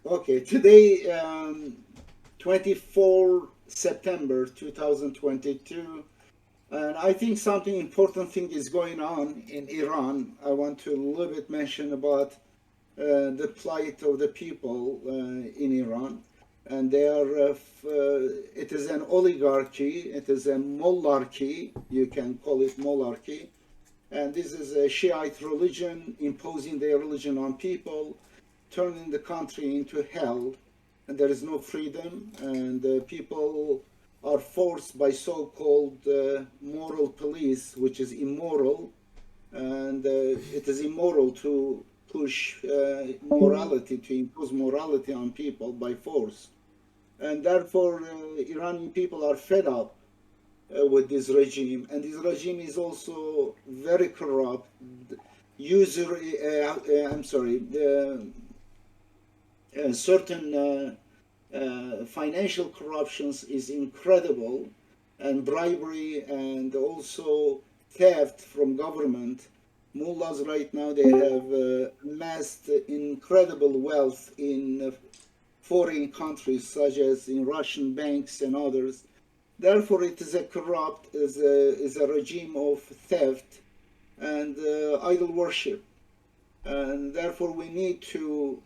Okay, today, 24 September 2022, and I think something important thing is going on in Iran. I want to a little bit mention about the plight of the people in Iran. And they are, it is an oligarchy, it is a monarchy, you can call it monarchy. And this is a Shiite religion imposing their religion on people, turning the country into hell, and there is no freedom, and people are forced by so-called moral police, which is immoral, and it is immoral to push morality, to impose morality on people by force. And therefore, Iranian people are fed up with this regime, and this regime is also very corrupt. User, I'm sorry, certain financial corruptions is incredible, and bribery and also theft from government. Mullahs right now, they have amassed incredible wealth in foreign countries, such as in Russian banks and others. Therefore, it is a corrupt, is a regime of theft and idol worship. And therefore, we need to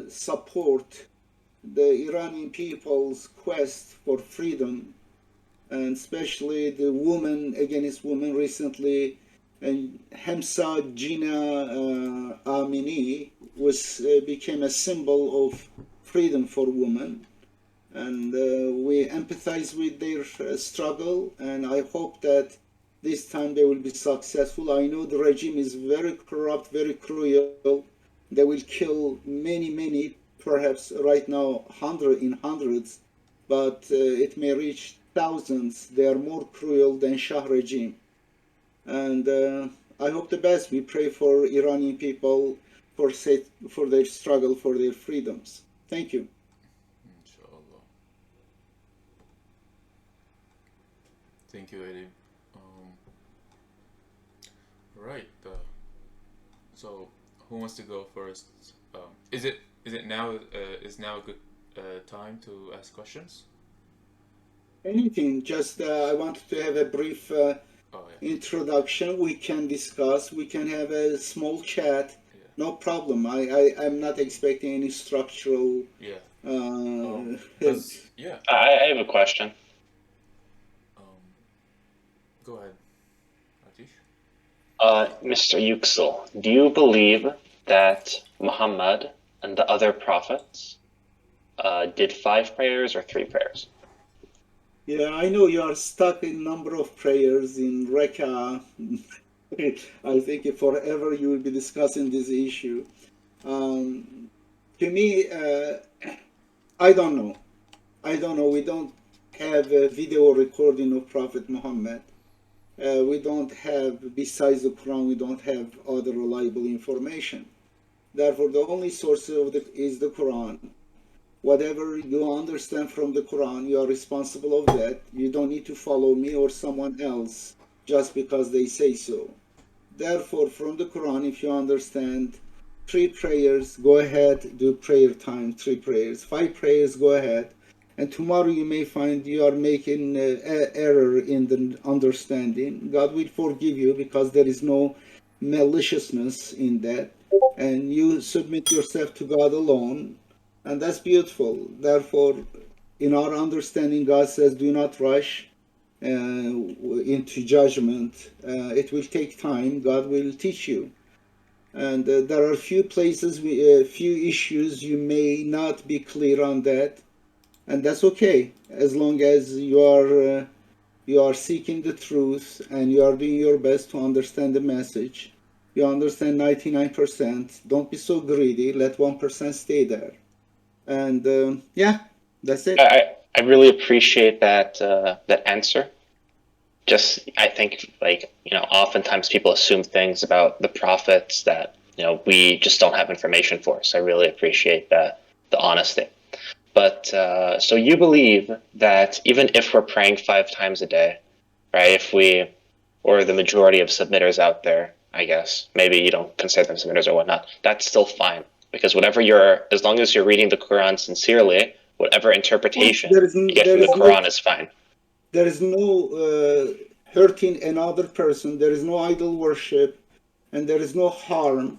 support the Iranian people's quest for freedom, and especially the woman against women recently. And Hamza Gina Amini was became a symbol of freedom for women, and we empathize with their struggle, and I hope that this time they will be successful. I know the regime is very corrupt, very cruel. They will kill many, perhaps right now hundreds, but it may reach thousands. They are more cruel than Shah regime. And I hope the best. We pray for Iranian people for their struggle for their freedoms. Thank you. Inshallah. Thank you, Edip. Right. So, who wants to go first? Is it now? Is now a good time to ask questions? Anything, just I wanted to have a brief Oh yeah, introduction. We can discuss, we can have a small chat. yeah, No problem. I'm not expecting any structural. yeah. Uh, Cause yeah. I have a question. Um, Go ahead, Atish. Mr. Yuksel, do you believe that Muhammad and the other prophets did 5 prayers or 3 prayers? yeah, I know you are stuck in number of prayers in Reka. I think forever you will be discussing this issue. Um, to me, I don't know. I don't know. We don't have a video recording of Prophet Muhammad. We don't have, besides the Quran, we don't have other reliable information. Therefore, the only source of is the Quran. Whatever you understand from the Quran, you are responsible of that. You don't need to follow me or someone else just because they say so. Therefore, from the Quran, if you understand 3 prayers, go ahead, do prayer time, 3 prayers. 5 prayers, go ahead. And tomorrow you may find you are making error in the understanding. God will forgive you because there is no maliciousness in that. And you submit yourself to God alone. And that's beautiful. Therefore, in our understanding, God says, do not rush into judgment. It will take time. God will teach you. And there are few places, few issues you may not be clear on that, and that's okay as long as you are seeking the truth and you are doing your best to understand the message. You understand 99%. Don't be so greedy. Let 1% stay there. And yeah, that's it. I really appreciate that answer. Just I think oftentimes people assume things about the prophets that we just don't have information for. So I really appreciate the honesty. But so you believe that even if we're praying 5 times a day, right? If we, or the majority of submitters out there, I guess maybe you don't consider them submitters or whatnot, that's still fine. because as long as you're reading the Quran sincerely, whatever interpretation you get from the Quran is fine. There is no hurting another person. There is no idol worship, and there is no harm.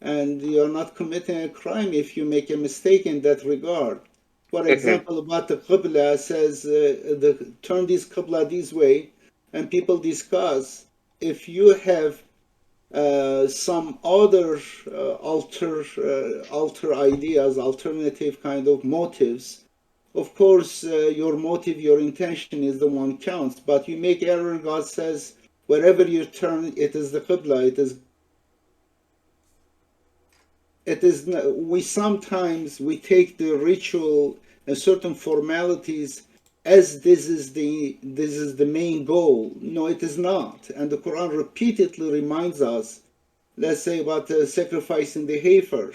And you are not committing a crime if you make a mistake in that regard. For example, about the Qibla says, turn this Qibla this way, and people discuss. If you have some other alter ideas, alternative kind of motives, of course, your motive, your intention is the one counts. But you make error, God says, wherever you turn, it is the Qibla. We sometimes we take the ritual and certain formalities as this is the main goal. No, it is not. And the Quran repeatedly reminds us, let's say about sacrificing the heifer.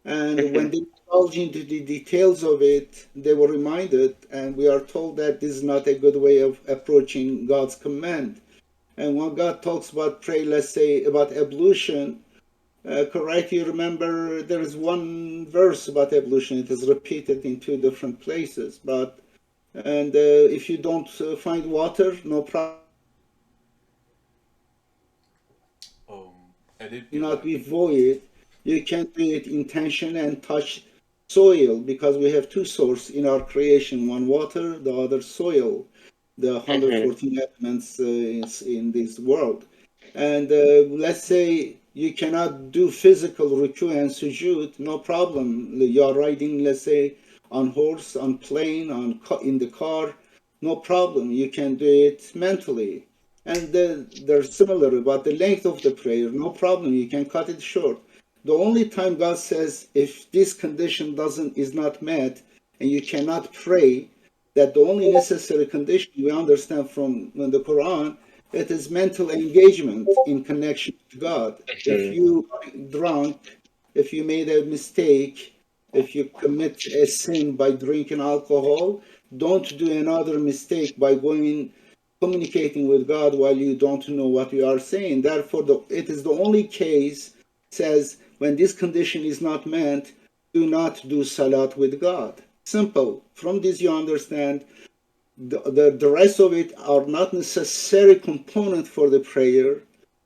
And when they indulge into the details of it, they were reminded, and we are told that this is not a good way of approaching God's command. And when God talks about pray, let's say about ablution, correct, you remember there is one verse about ablution. It is repeated in two different places. And if you don't find water, no problem. Not be void. You can't do it intention and touch soil, because we have two sources in our creation: one water, the other soil. The 114 elements in this world. And let's say you cannot do physical ruku and sujood, no problem. You are riding, let's say, on horse, on plane, in the car, no problem. You can do it mentally. And they're similar about the length of the prayer, no problem. You can cut it short. The only time God says if this condition is not met and you cannot pray, that the only necessary condition we understand from the Quran, it is mental engagement in connection to God. If you are drunk, if you made a mistake, if you commit a sin by drinking alcohol, don't do another mistake by communicating with God while you don't know what you are saying. Therefore, it is the only case says when this condition is not met, do not do salat with God. Simple. From this you understand the rest of it are not necessary component for the prayer.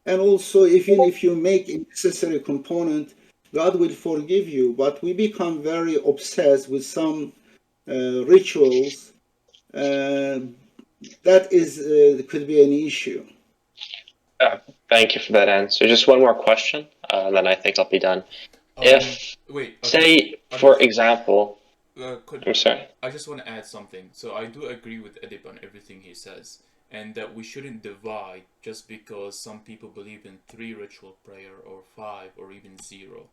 And also, even if you make a necessary component, God will forgive you. But we become very obsessed with some rituals. That could be an issue. Thank you for that answer. Just one more question, then I think I'll be done. For example, I'm sorry. I just want to add something. So I do agree with Edip on everything he says, and that we shouldn't divide just because some people believe in 3 ritual prayer or 5 or even 0.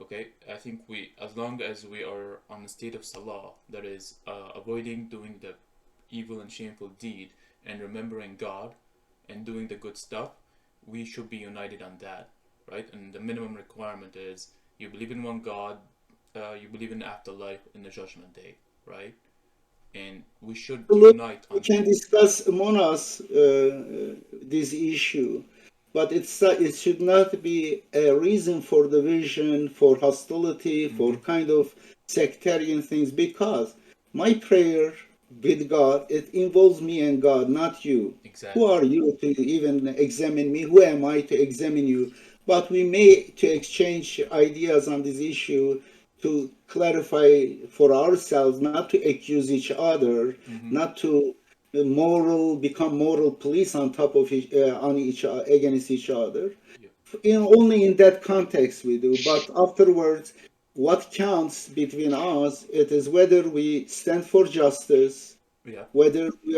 Okay, I think as long as we are on the state of salah, that is avoiding doing the evil and shameful deed and remembering God and doing the good stuff, we should be united on that, right? And the minimum requirement is you believe in one God, you believe in the afterlife, in the judgment day, right? And we should unite on. We can discuss among us this issue, but it should not be a reason for division, for hostility, for kind of sectarian things, because my prayer with God, it involves me and God, not you. Exactly. Who are you to even examine me? Who am I to examine you? But we may to exchange ideas on this issue, to clarify for ourselves, not to accuse each other, not to become moral police on top of against each other. Only in that context we do. But afterwards, what counts between us, it is whether we stand for justice, whether we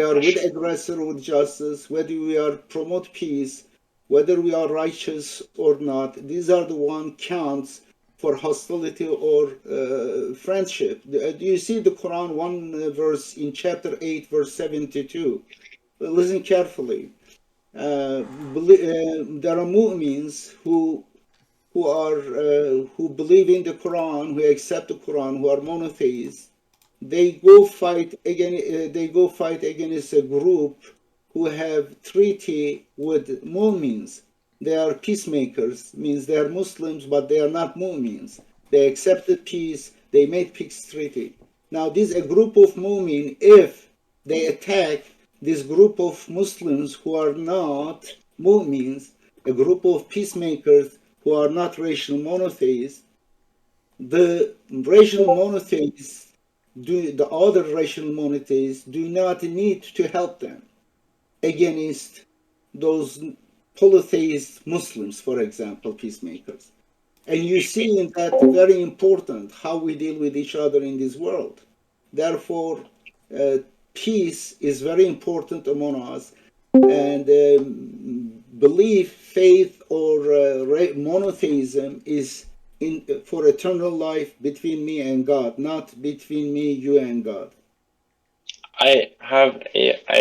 are with aggressor with justice, whether we are promote peace, whether we are righteous or not. These are the one counts for hostility or friendship. Do you see the Quran, one verse in chapter 8, verse 72? Listen carefully. There are mu'mins who believe in the Quran, who accept the Quran, who are monotheists. They go fight against a group who have treaty with mu'mins. They are peacemakers, means they are Muslims, but they are not Mu'mins. They accepted peace, they made peace treaty. Now, this a group of Mu'min, if they attack this group of Muslims who are not Mu'mins, a group of peacemakers who are not racial monotheists, the racial monotheists, the other racial monotheists do not need to help them against those polytheist Muslims, for example, peacemakers. And you see in that very important how we deal with each other in this world. Therefore, peace is very important among us. And belief, faith, or monotheism is for eternal life between me and God, not between me, you, and God. I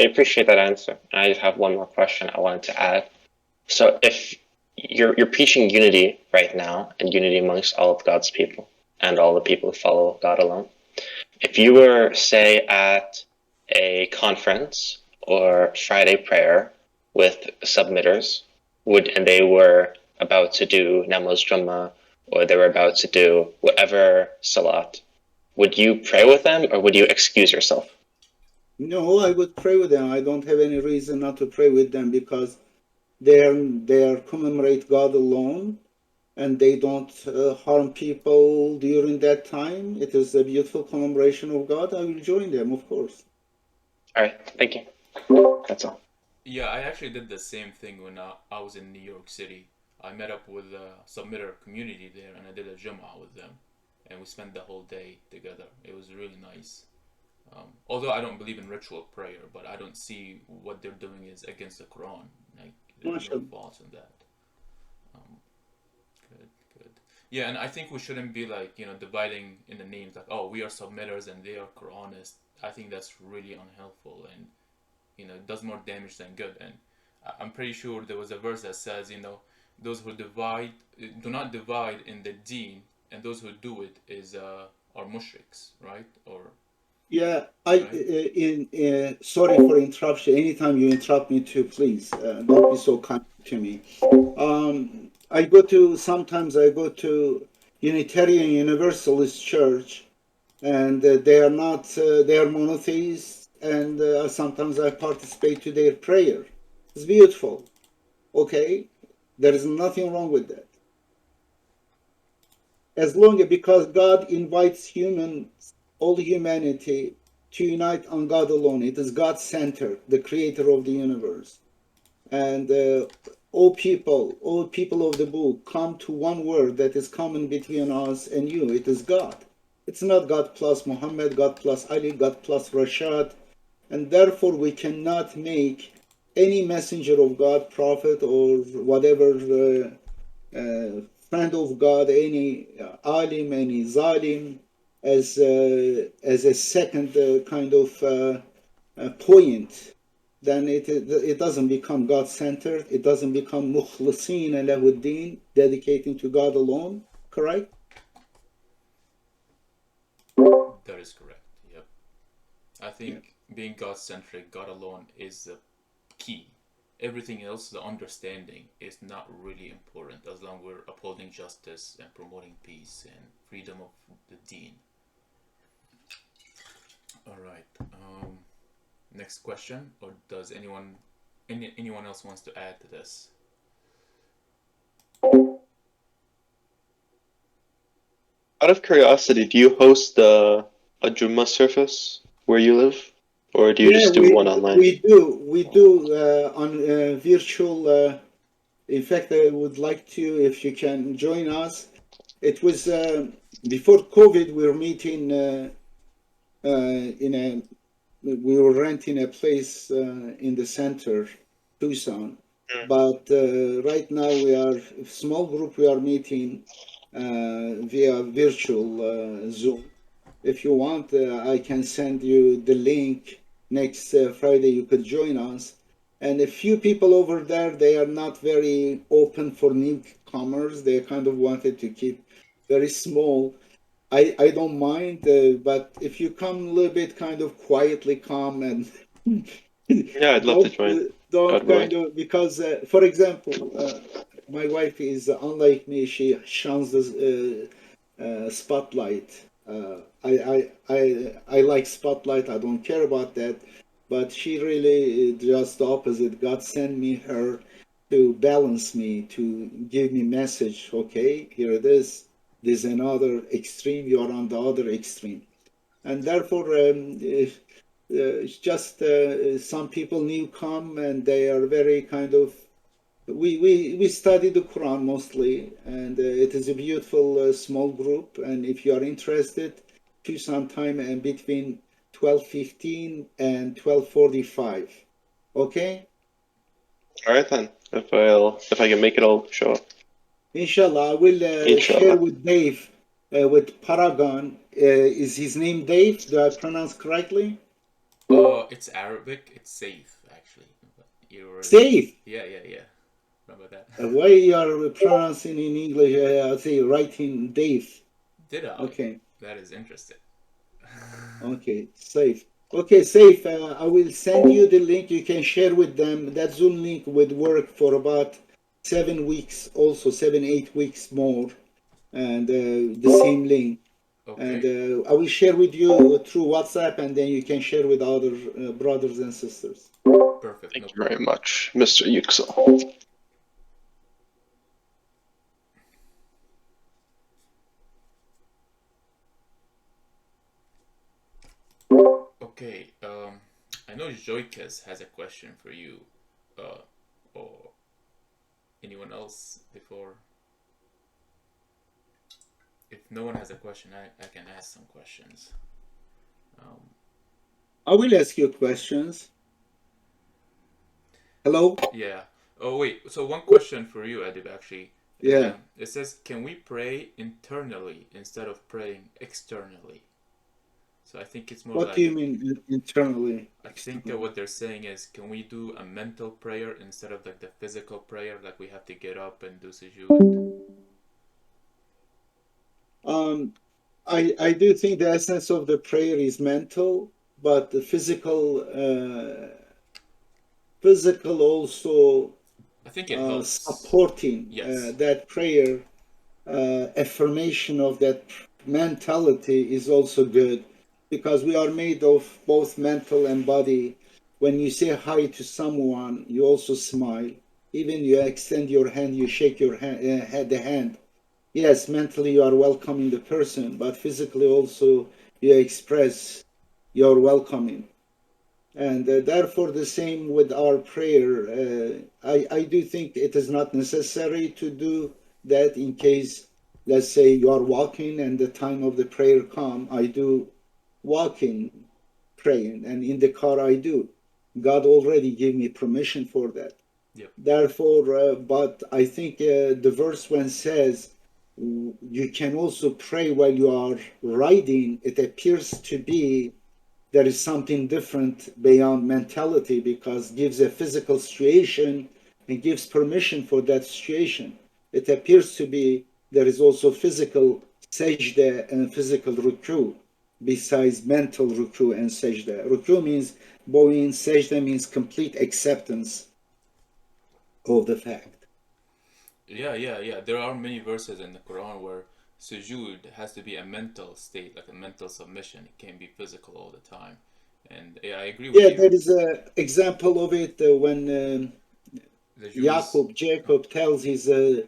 appreciate that answer. I just have one more question I wanted to add. So if you're preaching unity right now, and unity amongst all of God's people and all the people who follow God alone, if you were, say, at a conference or Friday prayer with submitters, and they were about to do namaz Jummah, or they were about to do whatever salat, would you pray with them, or would you excuse yourself? No, I would pray with them. I don't have any reason not to pray with them because they are commemorate God alone, and they don't harm people during that time. It is a beautiful commemoration of God. I will join them, of course. All right, thank you. That's all. Yeah, I actually did the same thing when I was in New York City. I met up with the submitter community there and I did a Jummah with them. And we spent the whole day together. It was really nice. Although I don't believe in ritual prayer, but I don't see what they're doing is against the Quran. Like, there's no Mashallah. fault in that. Um, good, good. Yeah, and I think we shouldn't be like, dividing in the names like, oh, we are submitters and they are Quranists. I think that's really unhelpful and, it does more damage than good. And I'm pretty sure there was a verse that says, those who divide, do not divide in the deen, and those who do it are mushriks, right? Or Yeah, right? sorry for interruption. Anytime you interrupt me too, please don't be so kind to me. Sometimes I go to Unitarian Universalist Church, and they are monotheists, and sometimes I participate to their prayer. It's beautiful. Okay, there is nothing wrong with that. Because God invites all humanity to unite on God alone. It is God centered, the creator of the universe. And all people of the book come to one word that is common between us and you. It is God. It's not God plus Muhammad, God plus Ali, God plus Rashad. And therefore we cannot make any messenger of God, prophet, or whatever friend of God, any alim, any zalim, as a second kind of point. Then it doesn't become God centered. It doesn't become mukhlisin alahuddin, dedicating to God alone. Correct? That is correct. Yep. I Yeah. think being God centric, God alone, is the key. Everything else, the understanding, is not really important as long as we're upholding justice and promoting peace and freedom of the deen. All right. Next question, or does anyone else wants to add to this? Out of curiosity, do you host a Jummah service where you live, or do you Yeah, just do one online? we do on virtual. In fact, I would like to, if you can join us. It was before COVID. We were meeting in a. We were renting a place in the center, Tucson. Mm. But right now we are a small group. We are meeting via virtual Zoom. If you want, I can send you the link next Friday. You could join us. And a few people over there, they are not very open for newcomers. They kind of wanted to keep very small. I don't mind, but if you come a little bit kind of quietly come and Yeah, I'd love to don't join. don't God willing. kind of because for example, my wife is unlike me. She shuns the spotlight. I like spotlight. I don't care about that. But she really just the opposite. God sent me her to balance me, to give me message. Okay, here it is. There's another extreme. You are on the other extreme, and therefore, it's just some people new come and they are very kind of we study the Quran mostly, and it is a beautiful small group. And if you are interested, to sometime between 12:15 and 12:45. Okay, All right then. If I can make it, I'll show up. inshallah, I will share Inshallah. with Dave with Paragon. Is his name Dave? Do I pronounce correctly? It's Arabic. It's safe actually. But you already. Safe. Yeah. Remember that? Why you are pronouncing in English? I say writing Dave. Did I? Okay. That is interesting. Okay, safe. Okay, safe. I will send you the link. You can share with them. That Zoom link would work for about 7 weeks, also 7, 8 weeks more, and the same link. And Okay. I will share with you through WhatsApp, and then you can share with other brothers and sisters. Perfect. No Thank you very problem. much, Mr. Yuksel. Okay. I know Joikes has a question for you. Or anyone else before? If no one has a question, I can ask some questions. Um, I will ask you questions. Hello? yeah. Oh wait. So one question for you, Edip, actually. Yeah. It says, can we pray internally instead of praying externally? So I think it's more What do like you mean internally, I think externally? what they're saying is, can we do a mental prayer instead of like the physical prayer, like we have to get up and do sujood? Um, I do think the essence of the prayer is mental, but the physical also I think it helps. supporting Yes. that prayer, affirmation of that mentality is also good because we are made of both mental and body. When you say hi to someone, you also smile. Even you extend your hand, you shake your hand, the hand. Yes, mentally you are welcoming the person, but physically also you express your welcoming. And therefore, the same with our prayer. I do think it is not necessary to do that in case, let's say, you are walking and the time of the prayer come. I do walking, praying, and in the car I do. God already gave me permission for that. Yep. Therefore, but I think the verse when says you can also pray while you are riding, it appears to be there is something different beyond mentality because it gives a physical situation and gives permission for that situation. It appears to be there is also physical sajda and physical ruku besides mental ruku and sajda. Ruku means bowing, sajda means complete acceptance of the fact. Yeah. There are many verses in the Quran where sujood has to be a mental state, like a mental submission. It can't be physical all the time. And yeah, I agree with Yeah, you. there is an example of it when The Jews. Oh, Jacob tells his yeah.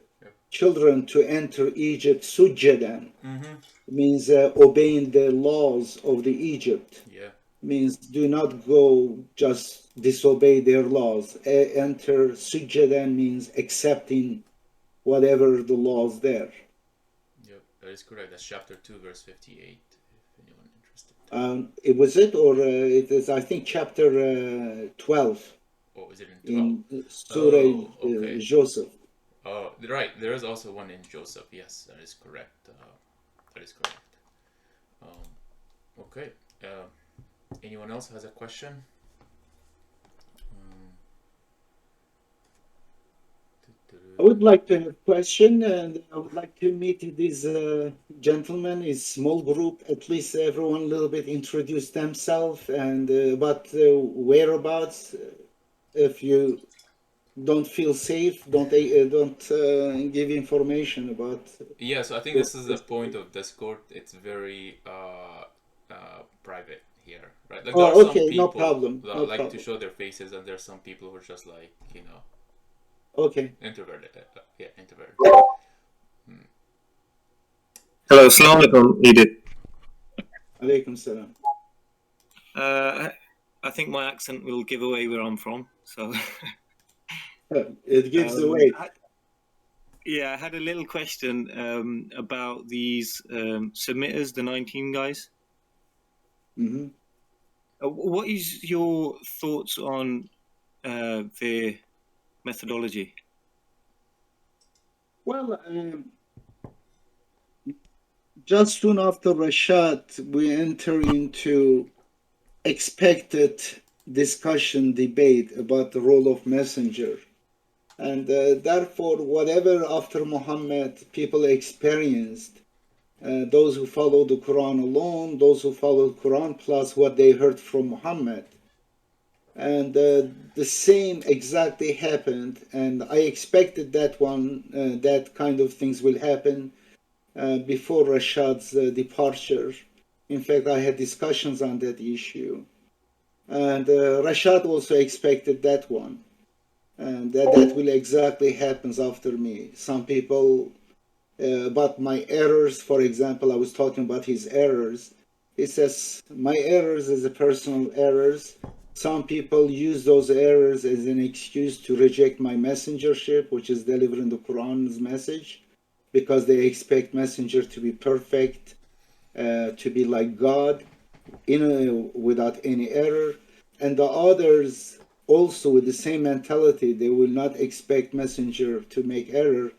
children to enter Egypt sujadan, Mm-hmm. means obeying the laws of the Egypt, Yeah. means do not go just disobey their laws. Enter sujadan means accepting whatever the laws there. Yep. That is correct. That's chapter 2, verse 58, if anyone interested. It was it, or it is, I think, chapter 12 Oh, is it in 12? in Surah Oh, okay. Joseph. Oh, right. There is also one in Joseph. Yes, that is correct. That is correct. Okay. Anyone else has a question? Um, I would like to have a question, and I would like to meet these gentlemen, a small group, at least everyone a little bit introduce themselves and about whereabouts, if you don't feel safe, don't give information about Yeah, so I think your. this is the point of Discord. It's very private here, right? Like there are Oh, some okay, no people problem, no that like to problem. show their faces, and there's some people who are just like, you know, Okay. introverted. Yeah, introverted. Hello, Assalamu alaikum, Edip. Alaikum salam. I think my accent will give away where I'm from. So, It gives away. yeah, I had a little question about these submitters, the 19 guys. Hmm. What is your thoughts on their methodology? Well, just soon after Rashad, we enter into expected discussion, debate about the role of messenger. And therefore, whatever after Muhammad people experienced, those who follow the Quran alone, those who follow the Quran plus what they heard from Muhammad. And the same exactly happened. And I expected that that kind of things will happen before Rashad's departure. In fact, I had discussions on that issue. And Rashad also expected that one. And that will exactly happens after me. Some people, about my errors, for example, I was talking about his errors. He says, my errors is a personal errors. Some people use those errors as an excuse to reject my messengership, which is delivering the Quran's message, because they expect messenger to be perfect, to be like God, without any error. And the others also with the same mentality, they will not expect messenger to make error.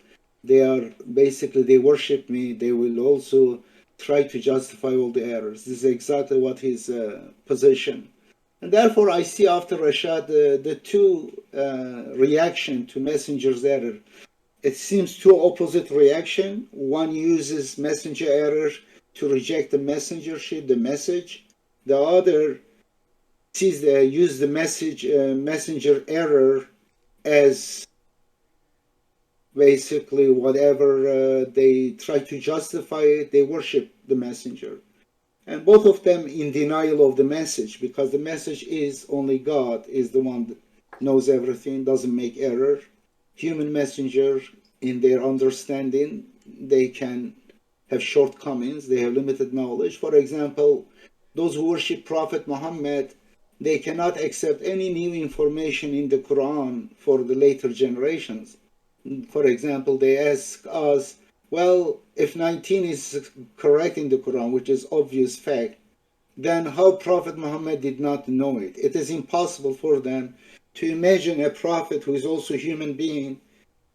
They are basically, they worship me. They will also try to justify all the errors. This is exactly what his position. And therefore, I see after Rashad the two reaction to messenger's error. It seems two opposite reaction. One uses messenger error to reject the messengership, the message. The other sees use the messenger error as basically whatever they try to justify it. They worship the messenger, and both of them in denial of the message, because the message is only God is the one that knows everything, doesn't make error. Human messenger, in their understanding, they can have shortcomings, they have limited knowledge. For example, those who worship Prophet Muhammad, they cannot accept any new information in the Quran for the later generations. For example, they ask us, well, if 19 is correct in the Quran, which is obvious fact, then how Prophet Muhammad did not know it? It is impossible for them to imagine a prophet who is also a human being,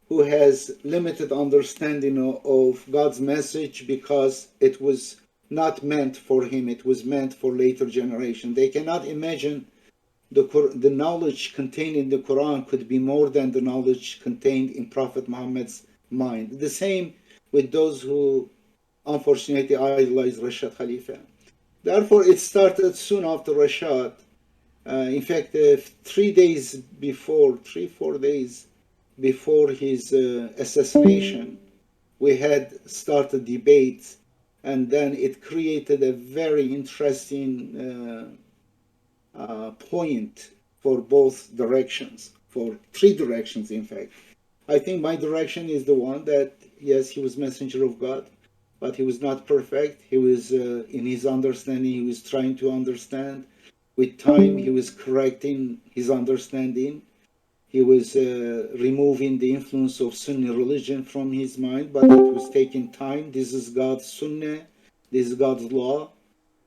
who has limited understanding of God's message, because it was not meant for him, it was meant for later generation. They cannot imagine the knowledge contained in the Quran could be more than the knowledge contained in Prophet Muhammad's mind. The same with those who unfortunately idolize Rashad Khalifa. Therefore, it started soon after Rashad. In fact, 3 days before, 4 days before his assassination, we had started debates, and then it created a very interesting point for both directions, for three directions, in fact. I think my direction is the one that, yes, he was messenger of God, but he was not perfect. He was, in his understanding, he was trying to understand. With time, he was correcting his understanding. He was removing the influence of Sunni religion from his mind, but it was taking time. This is God's Sunnah, this is God's law.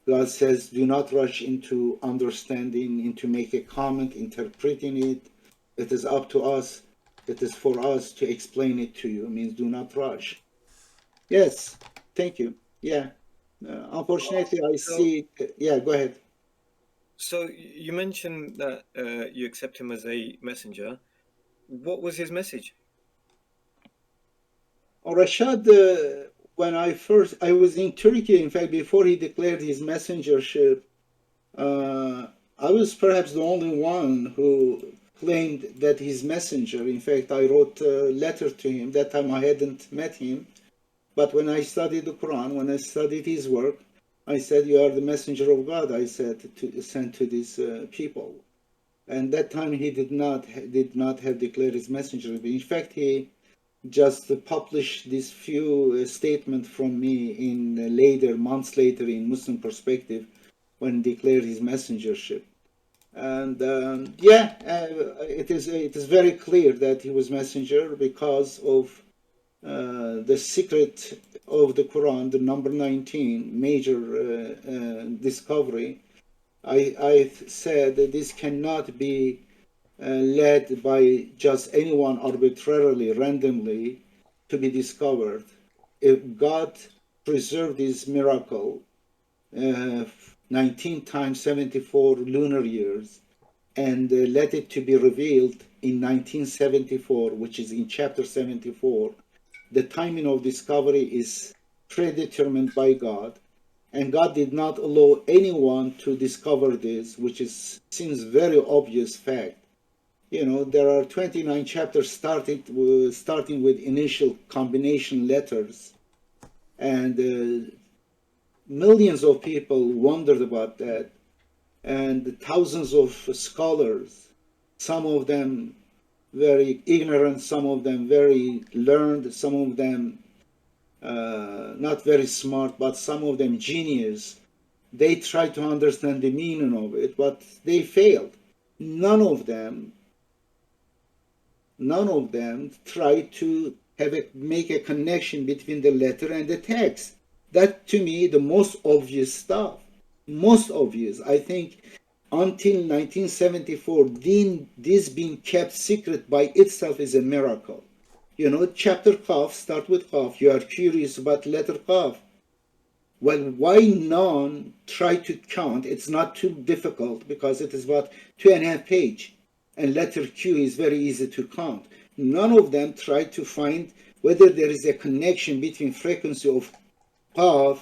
God says, do not rush into understanding, into make a comment, interpreting it. It is up to us. It is for us to explain it to you. It means do not rush. Yes, thank you. Yeah. Unfortunately, I So, see. Yeah, go ahead. so you mentioned that you accept him as a messenger. What was his message? Rashad, when I was in Turkey, in fact, before he declared his messengership, I was perhaps the only one who claimed that he's messenger. In fact, I wrote a letter to him. That time I hadn't met him. But when I studied the Quran, when I studied his work, I said, "You are the messenger of God," I said, sent to these people. And that time he did not have declared his messengership. In fact, he just published this few statements from me in later, months later, in Muslim Perspective, when he declared his messengership. And it is very clear that he was messenger because of the secret of the Quran, the number 19, major discovery. I said that this cannot be led by just anyone arbitrarily, randomly, to be discovered. If God preserved this miracle, 19 times 74 lunar years, and let it to be revealed in 1974, which is in chapter 74, the timing of discovery is predetermined by God, and God did not allow anyone to discover this, which seems very obvious fact. There are 29 chapters starting with initial combination letters, and millions of people wondered about that, and thousands of scholars, some of them very ignorant, some of them very learned, some of them not very smart, but some of them genius. They tried to understand the meaning of it, but they failed. None of them tried to make a connection between the letter and the text. That, to me, the most obvious stuff. Most obvious. I think until 1974, this being kept secret by itself is a miracle. Chapter Qaf start with Qaf. You are curious about letter Qaf. Well, why none try to count? It's not too difficult because it is about 2.5 pages. And letter Q is very easy to count. None of them try to find whether there is a connection between frequency of Qaf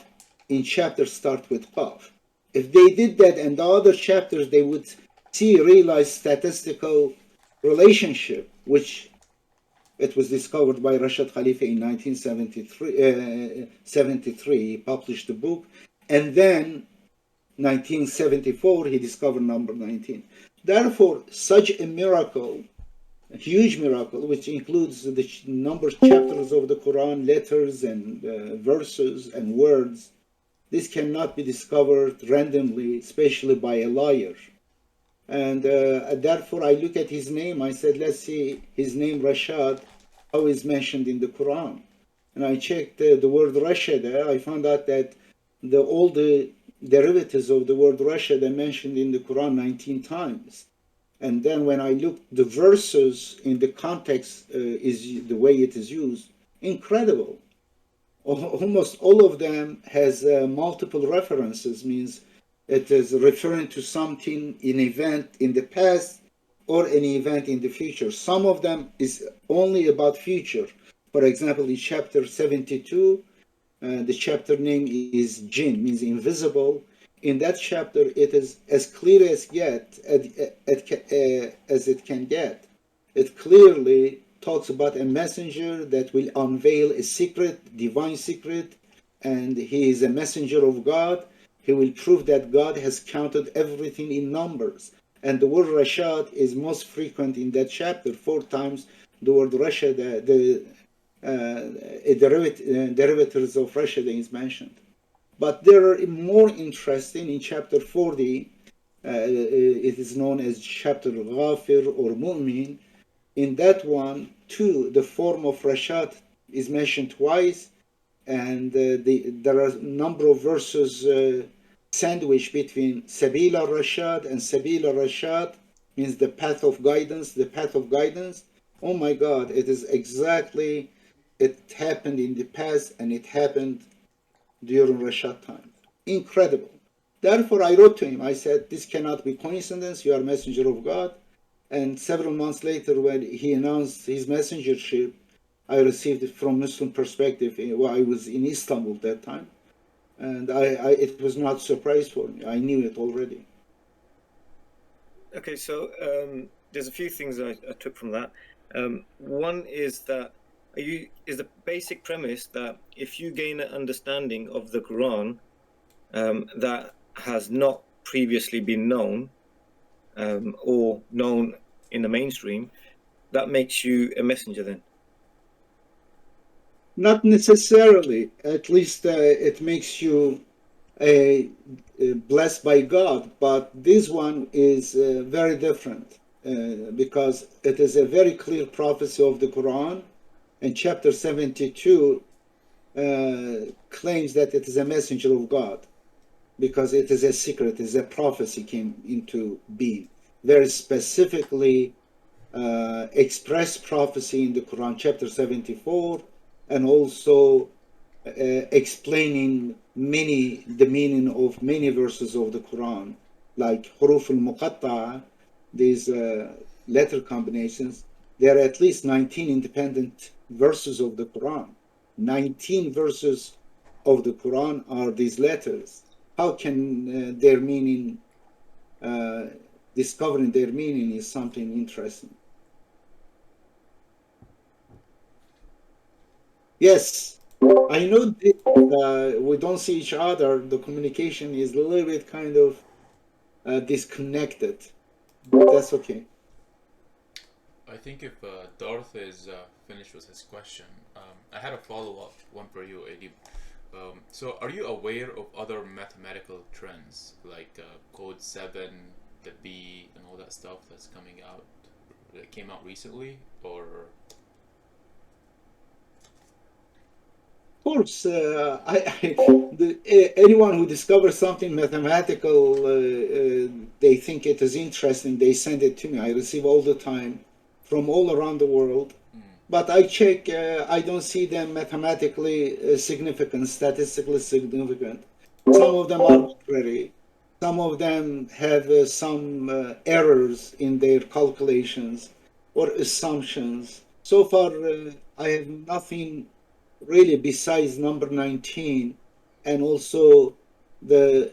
in chapter start with Qaf. If they did that and the other chapters, they would realize statistical relationship, which it was discovered by Rashid Khalifa in 1973. He published the book, and then 1974 he discovered number 19. Therefore, such a miracle, a huge miracle, which includes the number of chapters of the Quran, letters and verses and words, this cannot be discovered randomly, especially by a liar. And therefore, I look at his name. I said, let's see his name, Rashad, how is mentioned in the Quran. And I checked the word Rashad. I found out that all the derivatives of the word Rashad are mentioned in the Quran 19 times. And then when I looked the verses in the context, is the way it is used, incredible. Almost all of them has multiple references, means it is referring to something, an event in the past or an event in the future. Some of them is only about future. For example, in chapter 72, the chapter name is Jinn, means invisible. In that chapter, it is as clear as it can get. It clearly talks about a messenger that will unveil a secret, divine secret, and he is a messenger of God. He will prove that God has counted everything in numbers. And the word Rashad is most frequent in that chapter. 4 times the word Rashad, derivatives of Rashad is mentioned. But there are more interesting in chapter 40. It is known as chapter Ghafir or Mu'min. In that one, too, the form of Rashad is mentioned twice, and there are a number of verses sandwiched between Sabila Rashad and Sabila Rashad, means the path of guidance, the path of guidance. Oh my God, it is exactly, it happened in the past and it happened during Rashad time. Incredible. Therefore, I wrote to him, I said, this cannot be coincidence, you are a messenger of God. And several months later, when he announced his messengership, I received it from Muslim Perspective. I was in Istanbul that time. And it was not a surprise for me. I knew it already. Okay, so there's a few things I took from that. One is that is the basic premise that if you gain an understanding of the Quran that has not previously been known or known in the mainstream, that makes you a messenger then? Not necessarily. At least it makes you blessed by God. But this one is very different because it is a very clear prophecy of the Quran. And chapter 72 claims that it is a messenger of God because it is a secret, it is a prophecy came into being. Very specifically expressed prophecy in the Quran, chapter 74, and also explaining the meaning of many verses of the Quran, like huruf al-muqatta'a, these letter combinations. There are at least 19 independent verses of the Quran. 19 verses of the Quran are these letters. How can their meaning, discovering their meaning is something interesting. Yes, I know that we don't see each other. The communication is a little bit kind of disconnected. That's okay. I think if Darth is finished with his question, I had a follow-up one for you, Edip. So, are you aware of other mathematical trends like Code 7, the B, and all that stuff that's coming out, that came out recently, or? Of course, anyone who discovers something mathematical, they think it is interesting, they send it to me. I receive all the time from all around the world. But I check, I don't see them mathematically significant, statistically significant. Some of them are arbitrary. Some of them have some errors in their calculations or assumptions. So far, I have nothing really besides number 19 and also the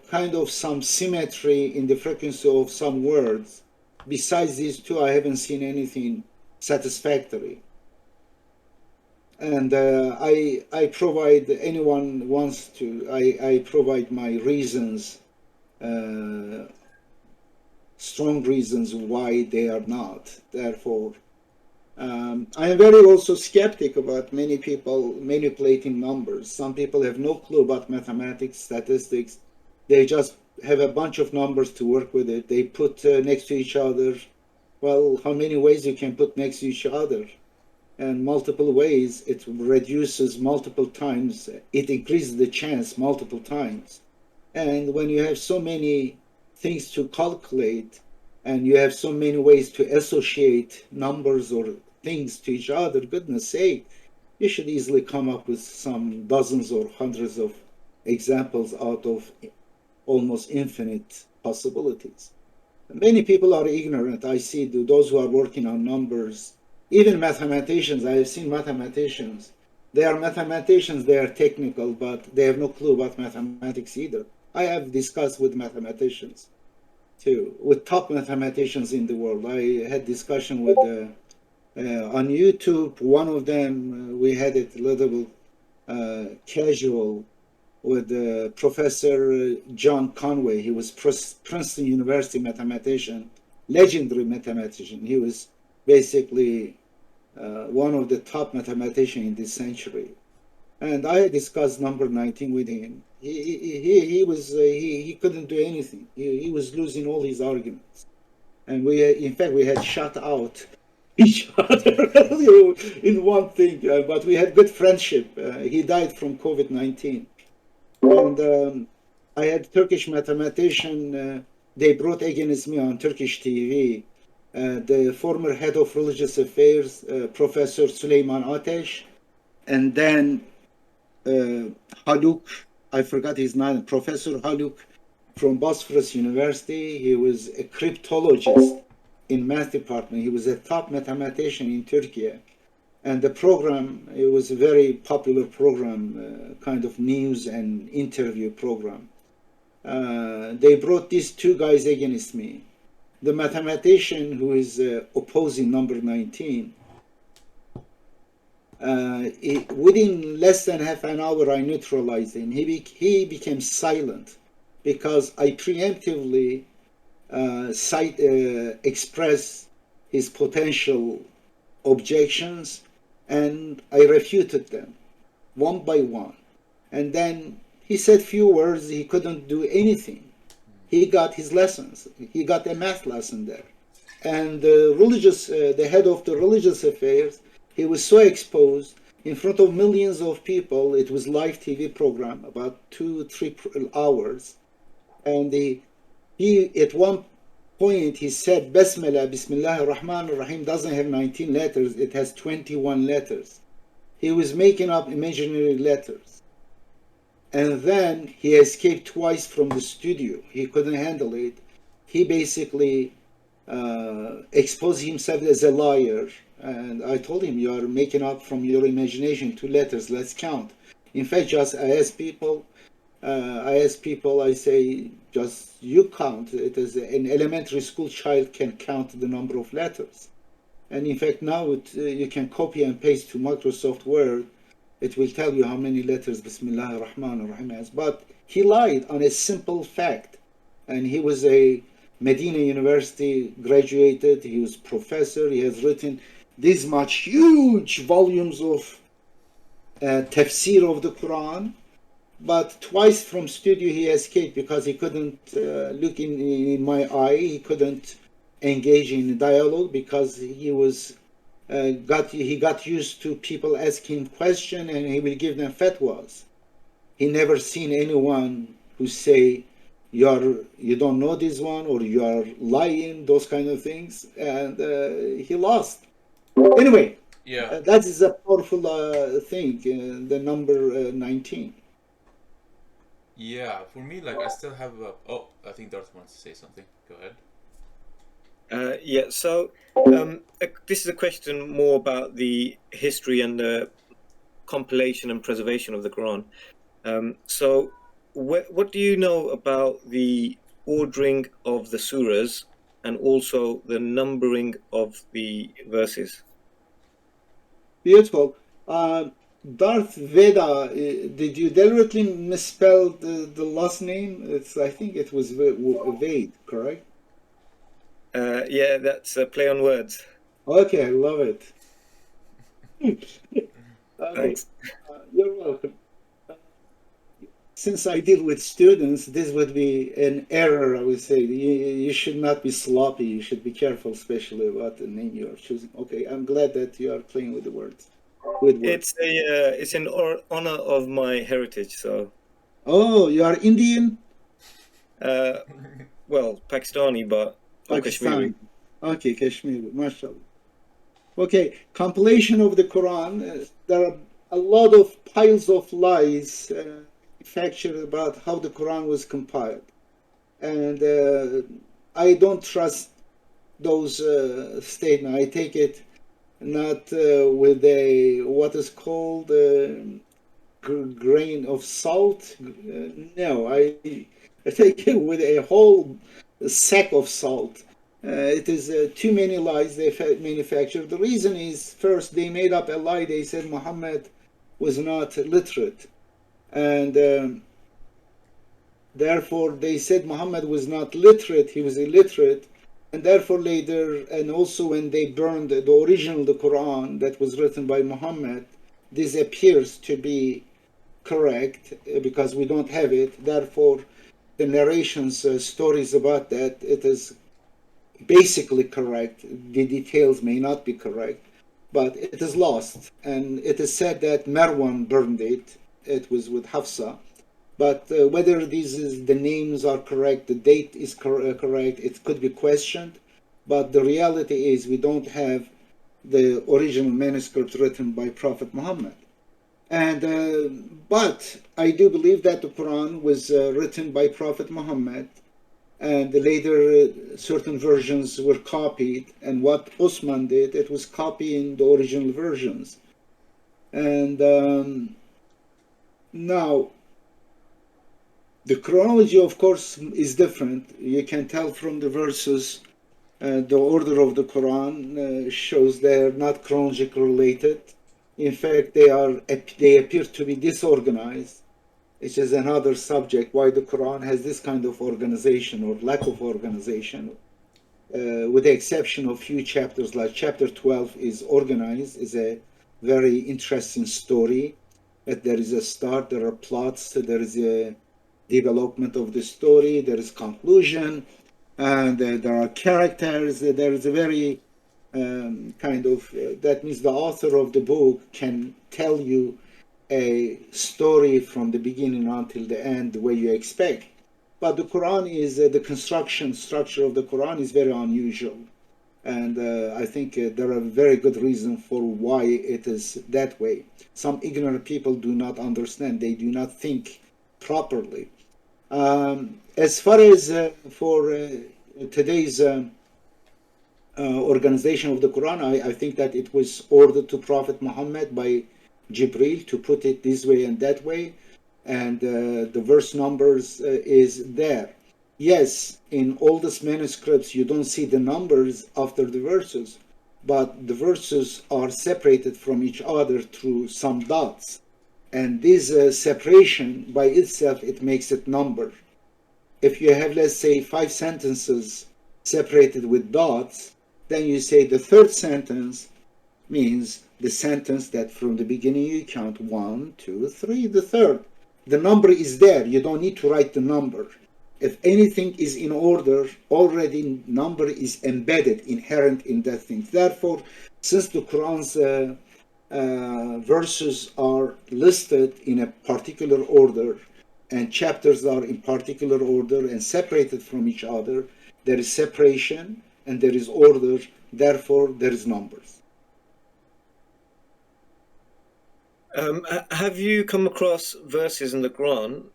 kind of some symmetry in the frequency of some words. Besides these two, I haven't seen anything satisfactory. And I provide, anyone wants to, I provide my reasons, strong reasons why they are not. Therefore, I am very also skeptic about many people manipulating numbers. Some people have no clue about mathematics, statistics. They just have a bunch of numbers to work with it. They put next to each other. Well, how many ways you can put next to each other? And multiple ways, it reduces multiple times. It increases the chance multiple times. And when you have so many things to calculate, and you have so many ways to associate numbers or things to each other, goodness sake, you should easily come up with some dozens or hundreds of examples out of almost infinite possibilities. Many people are ignorant. I see those who are working on numbers, even mathematicians. I have seen mathematicians. They are mathematicians, they are technical, but they have no clue about mathematics either. I have discussed with mathematicians too, with top mathematicians in the world. I had discussion with on YouTube. One of them, we had it a little casual with Professor John Conway. He was Princeton University mathematician, legendary mathematician. He was basically one of the top mathematicians in this century. And I discussed number 19 with him. He couldn't do anything. He was losing all his arguments. And in fact, we had shut out each other in one thing, but we had good friendship. He died from COVID-19. And I had Turkish mathematician, they brought against me on Turkish TV, the former head of religious affairs, Professor Süleyman Ateş, and then Haluk, I forgot his name, Professor Haluk from Bosphorus University. He was a cryptologist in math department. He was a top mathematician in Turkey. And the program, it was a very popular program, kind of news and interview program. They brought these two guys against me. the mathematician who is opposing number 19, within less than half an hour, I neutralized him. He became silent because I preemptively expressed his potential objections, and I refuted them one by one. And then he said few words. He couldn't do anything. He got his lessons. He got a math lesson there. And the head of the religious affairs, he was so exposed in front of millions of people. It was live TV program, about 2-3 hours. And he at one point, he said, Basmala, Bismillah ar-Rahman ar-Rahim doesn't have 19 letters. It has 21 letters. He was making up imaginary letters. And then he escaped twice from the studio. He couldn't handle it. He basically exposed himself as a liar. And I told him, you are making up from your imagination 2 letters. Let's count. In fact, I asked people, I say, just you count. It is an elementary school child can count the number of letters. And in fact, now you can copy and paste to Microsoft Word. It will tell you how many letters Bismillah ar-Rahman ar-Rahim has. But he lied on a simple fact. And he was a Medina University graduated. He was professor. He has written these much huge volumes of tafsir of the Quran. But twice from studio he escaped because he couldn't look in my eye. He couldn't engage in dialogue because he was he got used to people asking questions and he will give them fatwas. He never seen anyone who say you don't know this one or you are lying, those kind of things, and he lost. Anyway, Yeah. that is a powerful thing, the number 19. Yeah, for me, like I still have a. Oh, I think Darth wants to say something. Go ahead. So this is a question more about the history and the compilation and preservation of the Quran. So what do you know about the ordering of the surahs and also the numbering of the verses? Beautiful. Darth Veda, did you deliberately misspell the last name? I think it was Vade, correct? Yeah, that's a play on words. Okay, I love it. Okay, Thanks. you're welcome. Since I deal with students, this would be an error, I would say. You should not be sloppy. You should be careful, especially about the name you are choosing. Okay, I'm glad that you are playing with the words. It's in honor of my heritage. So, Oh, you are Indian? well, Pakistani, but or Kashmiri. Pakistan. Okay, Kashmir, mashallah. Okay, compilation of the Quran. There are a lot of piles of lies manufactured about how the Quran was compiled. And I don't trust those statements. I take it not with a what is called grain of salt. No, I take it with a whole sack of salt. It is too many lies they manufacture. The reason is, first, they made up a lie. They said Muhammad was not literate. And therefore, they said Muhammad was not literate, he was illiterate. And therefore, later, and also when they burned the original, the Quran that was written by Muhammad, this appears to be correct because we don't have it. Therefore, the narrations, stories about that, it is basically correct. The details may not be correct, but it is lost. And it is said that Marwan burned it. It was with Hafsa. But whether the names are correct, the date is correct, it could be questioned. But the reality is we don't have the original manuscript written by Prophet Muhammad. And but I do believe that the Quran was written by Prophet Muhammad, and later certain versions were copied. And what Osman did, it was copying the original versions. And now, the chronology, of course, is different. You can tell from the verses The order of the Quran shows they are not chronologically related. In fact, they appear to be disorganized, which is another subject why the Quran has this kind of organization or lack of organization. With the exception of few chapters, like chapter 12 is organized, is a very interesting story. That there is a start, there are plots, there is a development of the story, there is conclusion, and there are characters. There is a very that means the author of the book can tell you a story from the beginning until the end the way you expect. But the Quran is the construction structure of the Quran is very unusual, and I think there are very good reasons for why it is that way. Some ignorant people do not understand; they do not think properly. As far as for today's organization of the Quran, I think that it was ordered to Prophet Muhammad by Jibril to put it this way and that way, and the verse numbers is there. Yes, in oldest manuscripts you don't see the numbers after the verses, but the verses are separated from each other through some dots, and this separation by itself it makes it number. If you have, let's say, 5 sentences separated with dots, then you say the third sentence means the sentence that from the beginning you count 1, 2, 3, the third. The number is there. You don't need to write the number. If anything is in order, already number is embedded, inherent in that thing. Therefore, since the Quran's verses are listed in a particular order and chapters are in particular order and separated from each other, there is separation and there is order, therefore there is numbers. Have you come across verses in the Quran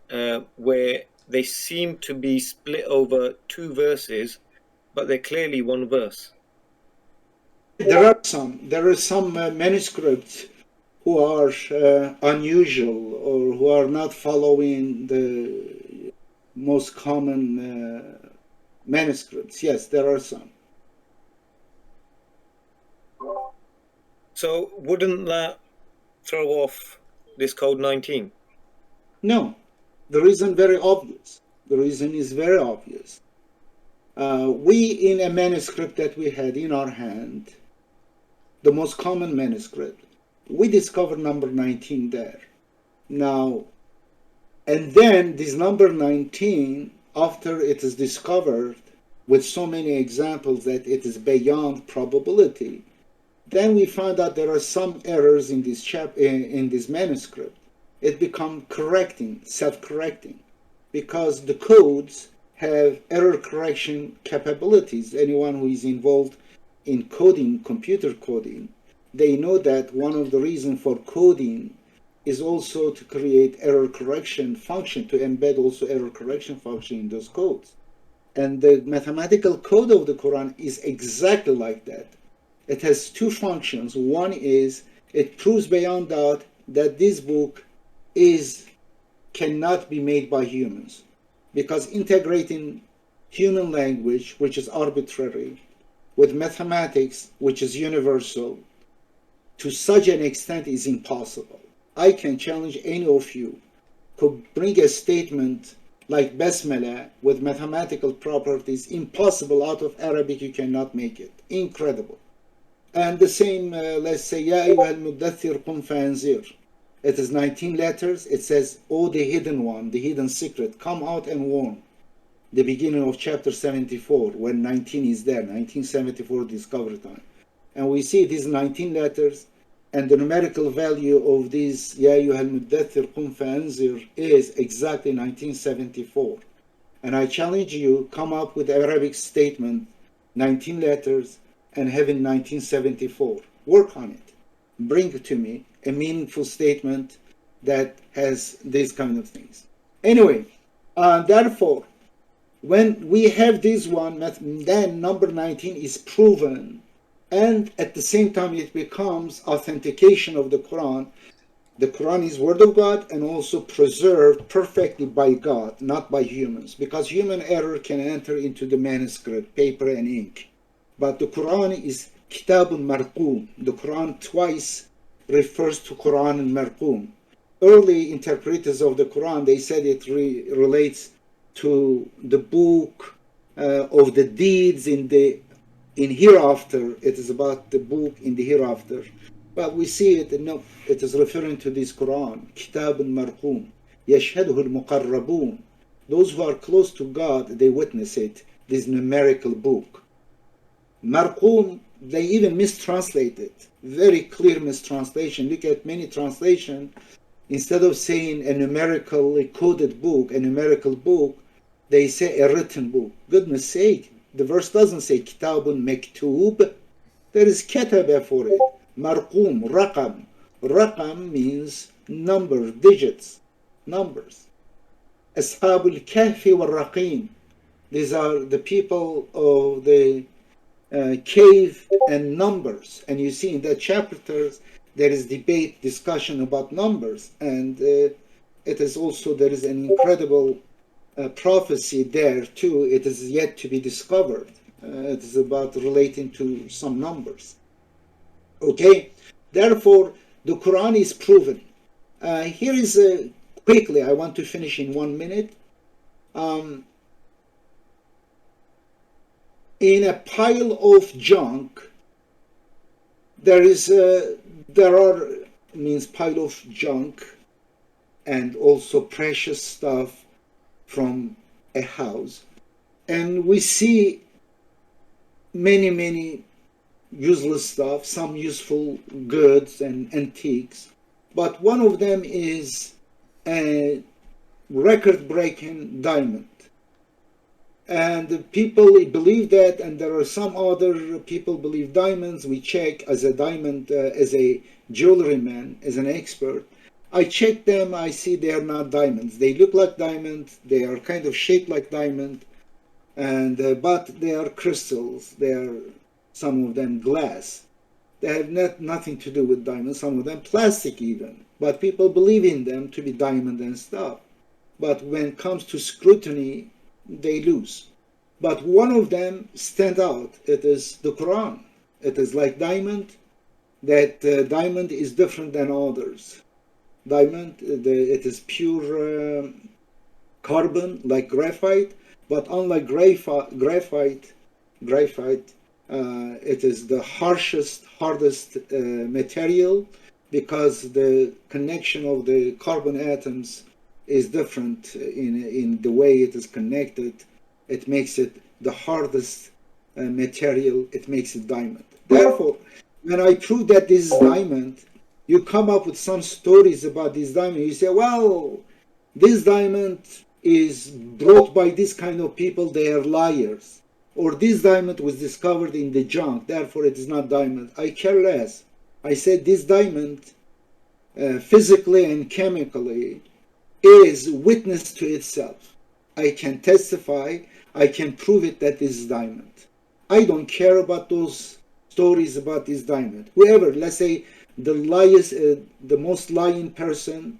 where they seem to be split over 2 verses, but they're clearly one verse? There are some manuscripts who are unusual or who are not following the most common manuscripts. Yes, there are some. So wouldn't that throw off this code 19? No, the reason very obvious. The reason is very obvious. We, in a manuscript that we had in our hand, the most common manuscript, we discovered number 19 there. Now, and then this number 19, after it is discovered with so many examples that it is beyond probability, then we found out there are some errors in this manuscript. It becomes correcting, self-correcting, because the codes have error correction capabilities. Anyone who is involved in coding, computer coding, they know that one of the reasons for coding is also to create error correction function, to embed also error correction function in those codes. And the mathematical code of the Quran is exactly like that. It has 2 functions. One is it proves beyond doubt that this book cannot be made by humans, because integrating human language, which is arbitrary, with mathematics, which is universal, to such an extent is impossible. I can challenge any of you who bring a statement like Basmala with mathematical properties, impossible out of Arabic, you cannot make it. Incredible. And the same, let's say, Ya ayyuhal muddathir qum fa'anzir. It is 19 letters. It says, oh, the hidden one, the hidden secret, come out and warn. The beginning of chapter 74, when 19 is there, 1974 discovery time. And we see these 19 letters, and the numerical value of these Ya ayyuhal muddathir qum fa'anzir is exactly 1974. And I challenge you, come up with Arabic statement, 19 letters, and having 1974. Work on it. Bring it to me, a meaningful statement that has these kind of things. Anyway, therefore, when we have this one, then number 19 is proven, and at the same time it becomes authentication of the Quran. The Quran is word of God and also preserved perfectly by God, not by humans, because human error can enter into the manuscript, paper and ink. But the Quran is Kitabun Marqum. The Quran twice refers to Quran and Marqum. Early interpreters of the Quran, they said it relates to the book of the deeds in hereafter. It is about the book in the hereafter. But we see it, no, it is referring to this Quran, Kitabun Marqum, Yashhaduhu al-Muqarrabun. Those who are close to God, they witness it, this numerical book. Marqum, they even mistranslate it. Very clear mistranslation. Look at many translations. Instead of saying a numerically coded book, a numerical book, they say a written book. Goodness sake, the verse doesn't say Kitabun Mektub. There is Kataba for it. Marqum, Raqam. Raqam means number, digits, numbers. Ashabul Kahfi wal Raqim. These are the people of the cave and numbers. And you see in the chapters, there is debate, discussion about numbers. And it is also, there is an incredible prophecy there too. It is yet to be discovered. It is about relating to some numbers. Okay, therefore, the Quran is proven. Here is quickly, I want to finish in 1 minute. In a pile of junk, there are pile of junk and also precious stuff from a house. And we see many useless stuff, some useful goods and antiques. But one of them is a record-breaking diamond. And people believe that, and there are some other people believe diamonds. We check as a diamond, as a jewelry man, as an expert. I check them, I see they are not diamonds. They look like diamonds, they are kind of shaped like diamond, and but they are crystals. They are, some of them, glass. They have nothing to do with diamonds, some of them plastic even. But people believe in them to be diamond and stuff. But when it comes to scrutiny, they lose. But one of them stand out. It is the Quran. It is like diamond. That diamond is different than others. Diamond, it is pure carbon, like graphite. But unlike graphite, it is the hardest material, because the connection of the carbon atoms is different in the way it is connected. It makes it the hardest material. It makes it diamond. Therefore, when I prove that this is diamond, you come up with some stories about this diamond. You say, well, this diamond is brought by this kind of people, they are liars. Or this diamond was discovered in the junk, therefore it is not diamond. I care less. I said this diamond, physically and chemically, is witness to itself. I can testify, I can prove it that this is diamond. I don't care about those stories about this diamond. Whoever, let's say, the most lying person,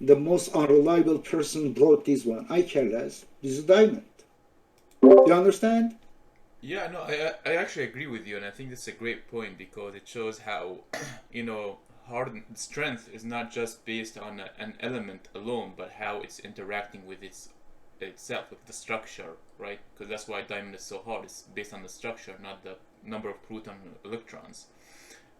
the most unreliable person brought this one. I care less. This is diamond. Do you understand? Yeah, no, I actually agree with you, and I think that's a great point, because it shows how, strength is not just based on an element alone, but how it's interacting with itself, with the structure, right? Because that's why diamond is so hard. It's based on the structure, not the number of proton electrons.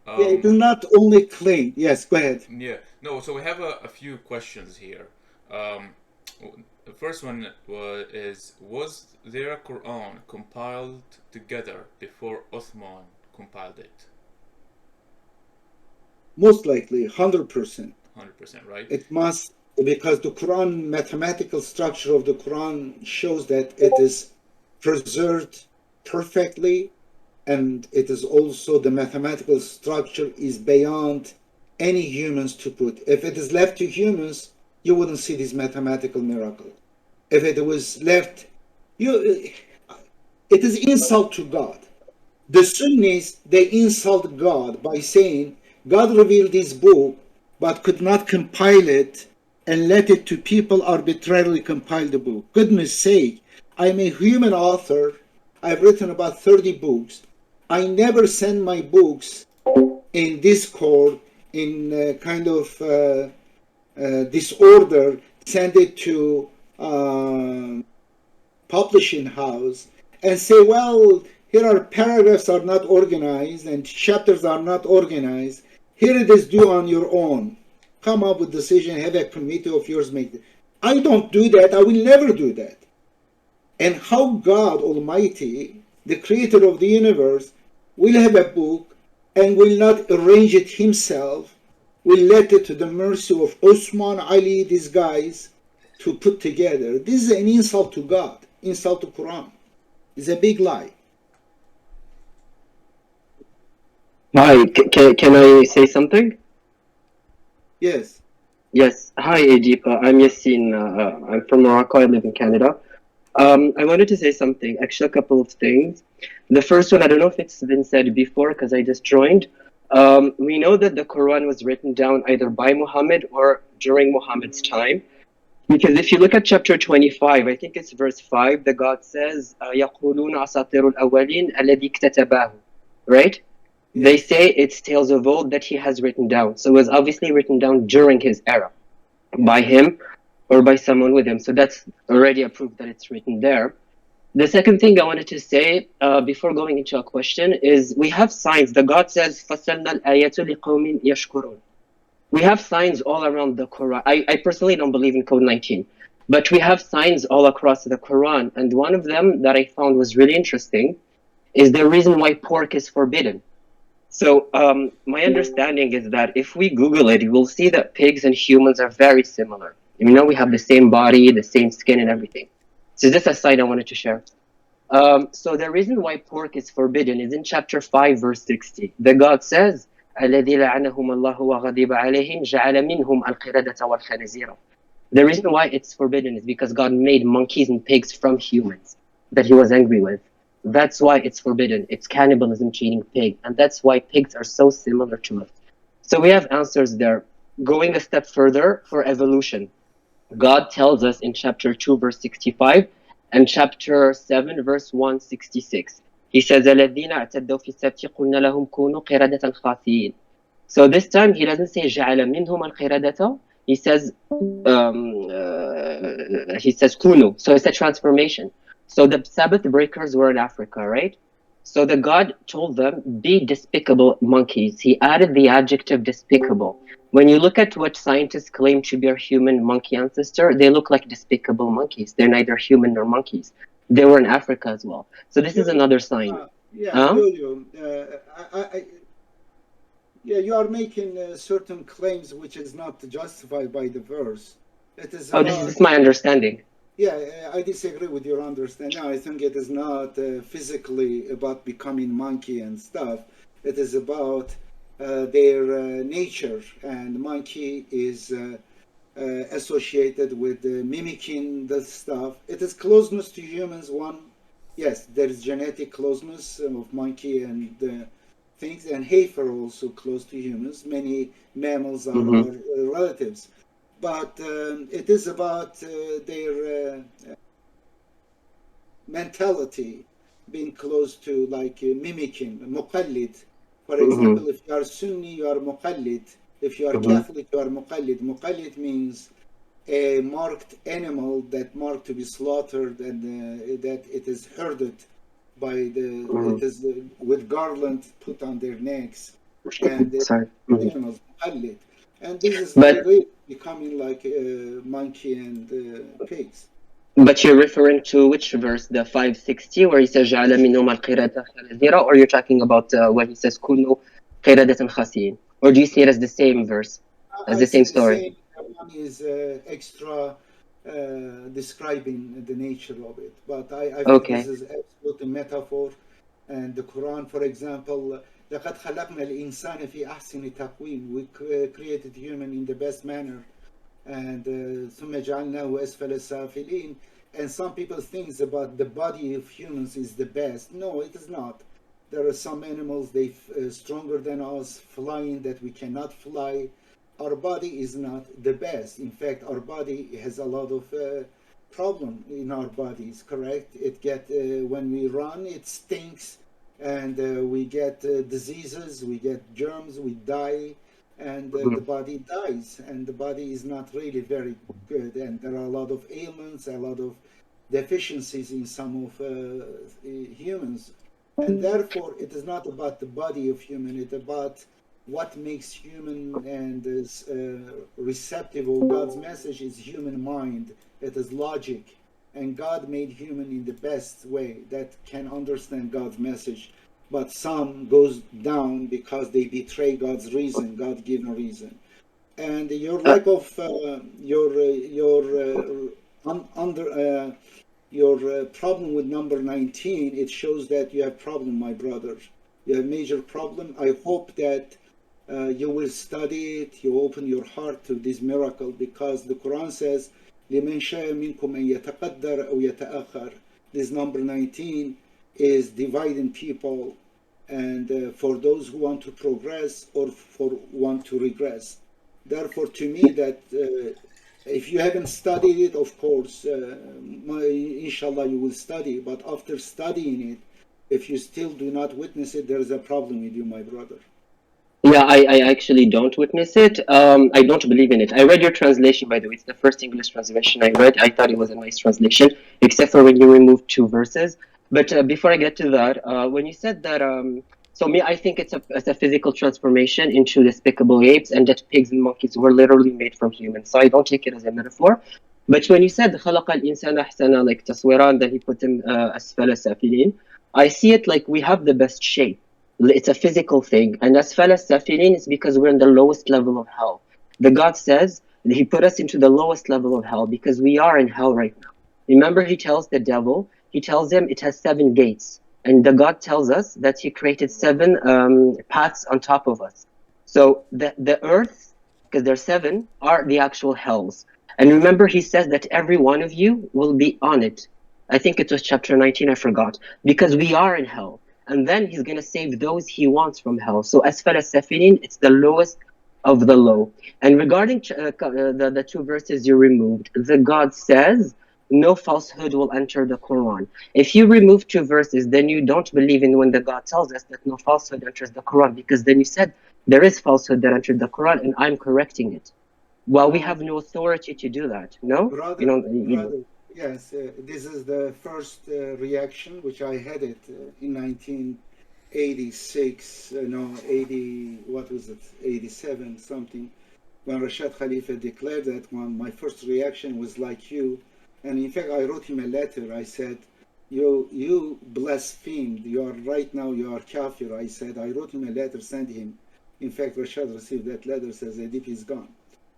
Yeah, it is not only claim. Yes, go ahead. Yeah, no, so we have a few questions here. The first one was there a Quran compiled together before Uthman compiled it? Most likely, 100%. 100%, right? It must, because the Quran, mathematical structure of the Quran shows that it is preserved perfectly, and it is also, the mathematical structure is beyond any humans to put. If it is left to humans, you wouldn't see this mathematical miracle. If it was left, it is insult to God. The Sunnis, they insult God by saying, God revealed this book, but could not compile it and let it to people arbitrarily compile the book. Goodness sake, I'm a human author. I've written about 30 books. I never send my books in Discord in kind of disorder, send it to publishing house and say, well, here are paragraphs are not organized and chapters are not organized. Here it is due on your own. Come up with decision, have a committee of yours make it. I don't do that. I will never do that. And how God Almighty, the creator of the universe, will have a book and will not arrange it himself, will let it to the mercy of Osman, Ali, these guys to put together. This is an insult to God, insult to Quran. It's a big lie. Hi, can I say something? Yes. Yes. Hi, Edip. I'm Yassine. I'm from Morocco. I live in Canada. I wanted to say something. Actually, a couple of things. The first one, I don't know if it's been said before because I just joined. We know that the Quran was written down either by Muhammad or during Muhammad's time. Because if you look at chapter 25, I think it's verse 5, the God says, يَقُولُونَ أَسَاطِيرُ الْأَوَّلِينَ الَّذِي اكْتَتَبَاهُ. Right? They Yes. say it's tales of old that he has written down. So it was obviously written down during his era by him or by someone with him. So that's already a proof that it's written there. The second thing I wanted to say before going into a question is we have signs. The God says, فَصَلْنَا الْآيَةُ لِقَوْمٍ يَشْكُرُونَ. We have signs all around the Quran. I personally don't believe in Code 19, but we have signs all across the Quran. And one of them that I found was really interesting is the reason why pork is forbidden. So my understanding is that if we Google it, you will see that pigs and humans are very similar. You know, we have the same body, the same skin and everything. So this is a side I wanted to share. So the reason why pork is forbidden is in chapter 5, verse 60. The God says, الذي لعنهم الله وغضب عليهم جعل منهم القردة والخنازير. The reason why it's forbidden is because God made monkeys and pigs from humans that he was angry with. That's why it's forbidden. It's cannibalism to eating pig. And that's why pigs are so similar to us. So we have answers there. Going a step further for evolution. God tells us in chapter 2, verse 65, and chapter 7, verse 166. He says, الذين اعتدوا في السبت قلنا لهم كونوا قردة خاسئين. So this time he doesn't say جعل منهم القردة. He says kunu. So it's a transformation. So the Sabbath breakers were in Africa, right? So the God told them, be despicable monkeys. He added the adjective despicable. When you look at what scientists claim to be our human monkey ancestor, they look like despicable monkeys. They're neither human nor monkeys. They were in Africa as well. So this is another sign. Yo-yo, yeah, you are making certain claims which is not justified by the verse. It is Oh, this is my understanding. Yeah, I disagree with your understanding. I think it is not physically about becoming monkey and stuff. It is about their nature, and monkey is associated with mimicking the stuff. It is closeness to humans. One, yes, there is genetic closeness of monkey and things, and heifer also close to humans. Many mammals are our relatives. But it is about their mentality being close to like mimicking, muqallid. For example, if you are Sunni, you are muqallid. If you are Catholic, you are muqallid. Muqallid means a marked animal that marked to be slaughtered and that it is herded by it is with garland put on their necks and animals, muqallid. And this is really becoming like monkey and pigs. But you're referring to which verse, the 560, where he says جعل منهم القردة خنازير, or you're talking about when he says كونوا قردة خاسئين? Or do you see it as the same verse, as the same story? The same one is extra describing the nature of it. But I think this is absolutely metaphor. And the Quran, for example, لقد خلقنا الإنسان في أحسن تقويم. We created human in the best manner. And ثم جعلناه أسفل السافلين. And some people think about the body of humans is the best. No, it is not. There are some animals they stronger than us, flying that we cannot fly. Our body is not the best. In fact, our body has a lot of problem in our bodies. Correct? It get when we run, it stinks and we get diseases, we get germs, we die, and the body dies, and the body is not really very good, and there are a lot of ailments, a lot of deficiencies in some of humans, and therefore it is not about the body of human, it's about what makes human and is receptive of God's message is human mind. It is logic, and God made human in the best way that can understand God's message. But some goes down because they betray God's reason, God-given reason. And your lack of your problem with number 19, it shows that you have problem, my brother. You have major problem. I hope that you will study it, you open your heart to this miracle, because the Quran says, لِمَنْ شَاءَ مِنْكُمْ أَنْ يَتَقَدَّرَ أَوْ يَتَأَخَّرَ. This number 19 is dividing people, and for those who want to progress or for want to regress. Therefore, to me, that if you haven't studied it, of course, inshallah, you will study. But after studying it, if you still do not witness it, there is a problem with you, my brother. Yeah, I actually don't witness it. I don't believe in it. I read your translation, by the way. It's the first English translation I read. I thought it was a nice translation, except for when you removed two verses. But before I get to that, when you said that, so me, I think it's a physical transformation into despicable apes, and that pigs and monkeys were literally made from humans. So I don't take it as a metaphor. But when you said خلق الإنسان أحسن like تصويرا, that he put him أسفل سافلين, I see it like we have the best shape. It's a physical thing, and asfal as-safilin is because we're in the lowest level of hell. The God says that He put us into the lowest level of hell because we are in hell right now. Remember, He tells the devil, He tells him it has 7 gates, and the God tells us that He created 7 paths on top of us. So the earth, because there's 7, are the actual hells. And remember, He says that every one of you will be on it. I think it was chapter 19, I forgot, because we are in hell. And then he's going to save those he wants from hell. So asfal as-safilin, it's the lowest of the low. And regarding the 2 verses you removed, the God says no falsehood will enter the Quran. If you remove 2 verses, then you don't believe in when the God tells us that no falsehood enters the Quran, because then you said there is falsehood that entered the Quran, and I'm correcting it. Well, we have no authority to do that. No, Brother, yes, this is the first reaction which I had it in 1986, no, 80, what was it, 87 something, when Rashad Khalifa declared that one. My first reaction was like you, and in fact I wrote him a letter. I said, you blasphemed, you are right now, you are kafir. I said, I wrote him a letter, sent him. In fact, Rashad received that letter, says Edip is gone.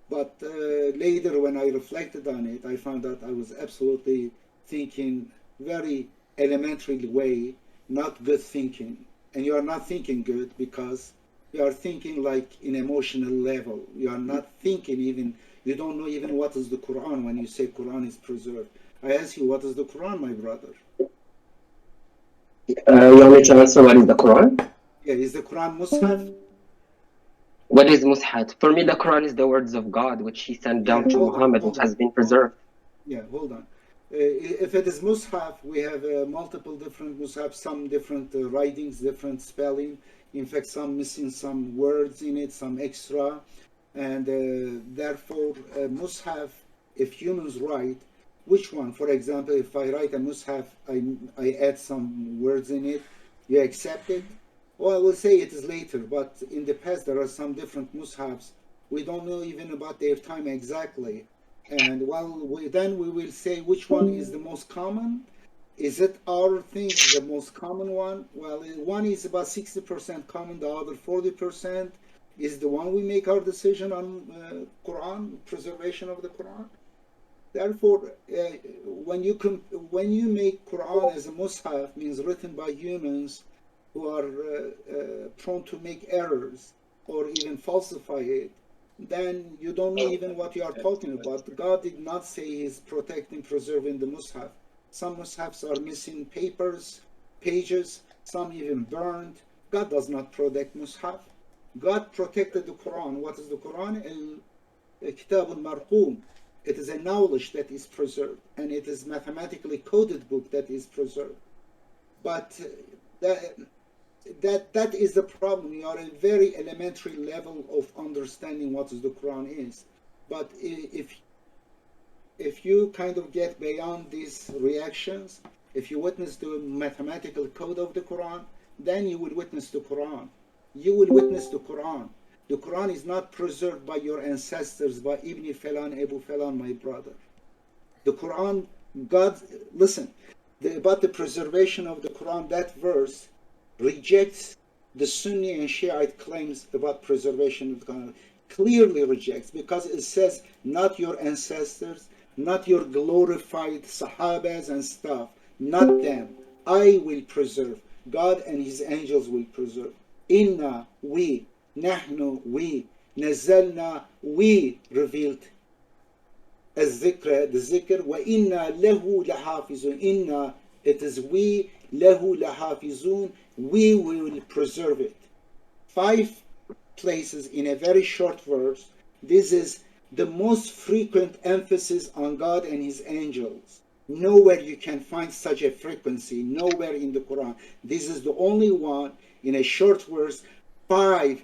But later, when I reflected on it, I found that I was absolutely thinking very elementary way, not good thinking. And you are not thinking good because you are thinking like in emotional level. You are not thinking even, you don't know even what is the Quran when you say Quran is preserved. I ask you, what is the Quran, my brother? you want me to answer what is the Quran? Yeah, is the Quran Mus'haf? What is Mushat? For me, the Quran is the words of God, which He sent down to Muhammad, which has been preserved. Yeah, hold on. If it is Mus'haf, we have multiple different Mus'haf, some different writings, different spelling. In fact, some missing some words in it, some extra. And therefore, Mus'haf, if humans write, which one? For example, if I write a Mus'haf, I add some words in it, you accept it? Well, I will say it is later, but in the past there are some different Mus'hafs. We don't know even about their time exactly. And then we will say which one is the most common. Is it our thing, the most common one? Well, one is about 60% common, the other 40%. Is the one we make our decision on Quran, preservation of the Quran? Therefore, when you make Quran as a Mus'haf, means written by humans who are prone to make errors or even falsify it, then you don't know even what you are talking about. God did not say He's protecting, preserving the Mus'haf. Some Mus'hafs are missing pages, some even burned. God does not protect Mus'haf. God protected the Quran. What is the Quran? Kitab al-Marqum. It is a knowledge that is preserved, and it is mathematically coded book that is preserved. But that is the problem. You are a very elementary level of understanding what the Quran is. But if you kind of get beyond these reactions, if you witness the mathematical code of the Quran, then you will witness the Quran. You will witness the Quran. The Quran is not preserved by your ancestors, by Ibn Falan, Abu Falan, my brother. The Quran, God, listen, about the preservation of the Quran, that verse rejects the Sunni and Shiite claims about preservation of the Quran. Clearly rejects, because it says not your ancestors, not your glorified Sahabas and stuff, not them. I will preserve. God and His angels will preserve. Inna, we, nahnu, we, nazalna, we revealed الذكر, the zikr, وَإِنَّا لَهُ لَحَافِظُونَ. Inna, it is we, lahu lahafizun, we will preserve it. 5 places in a very short verse. This is the most frequent emphasis on God and His angels. Nowhere you can find such a frequency, nowhere in the Quran. This is the only one in a short verse. 5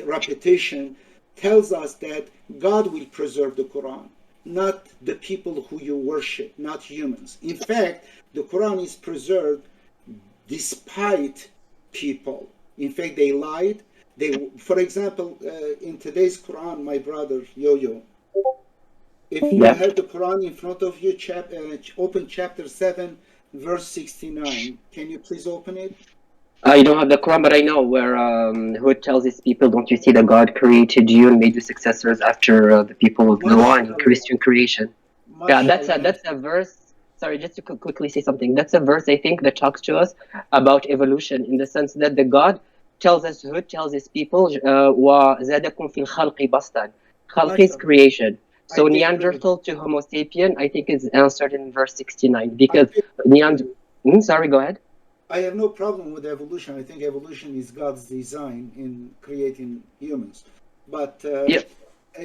repetition tells us that God will preserve the Quran, not the people who you worship, not humans. In fact, the Quran is preserved despite people. In fact, they lied. For example, in today's Quran, my brother Yo-Yo, if you have the Quran in front of you, open chapter 7, verse 69. Can you please open it? I don't have the Quran, but I know where Hud tells his people, "Don't you see that God created you and made you successors after the people of Noah and Christian creation?" Yeah, that's a verse. Sorry, just to quickly say something. That's a verse I think that talks to us about evolution, in the sense that the God tells us, Hud tells his people, وَزَادَكُمْ فِي الْخَلْقِ بَسْطًا. Khalq is creation. So Neanderthal to Homo sapien, I think, is answered in verse 69, because sorry, go ahead. I have no problem with evolution. I think evolution is God's design in creating humans. But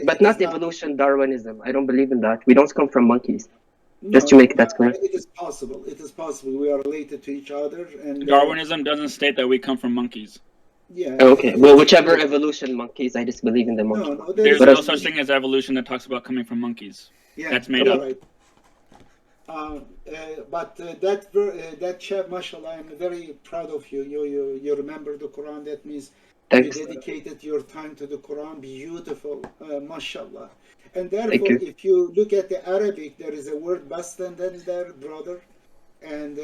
but not evolution, Darwinism. I don't believe in that. We don't come from monkeys. Just to make that clear. It is possible. It is possible. We are related to each other. And Darwinism doesn't state that we come from monkeys. Yeah. Okay. Well, whichever evolution monkeys, I just believe in the monkey. No, there's no such thing as evolution that talks about coming from monkeys. Yeah, that's made up. Right. But that chap, mashallah, I'm very proud of you. You remember the Quran. That means Thanks. you dedicated your time to the Quran. Beautiful, mashallah. And therefore, if you look at the Arabic, there is a word bastatan there, brother. And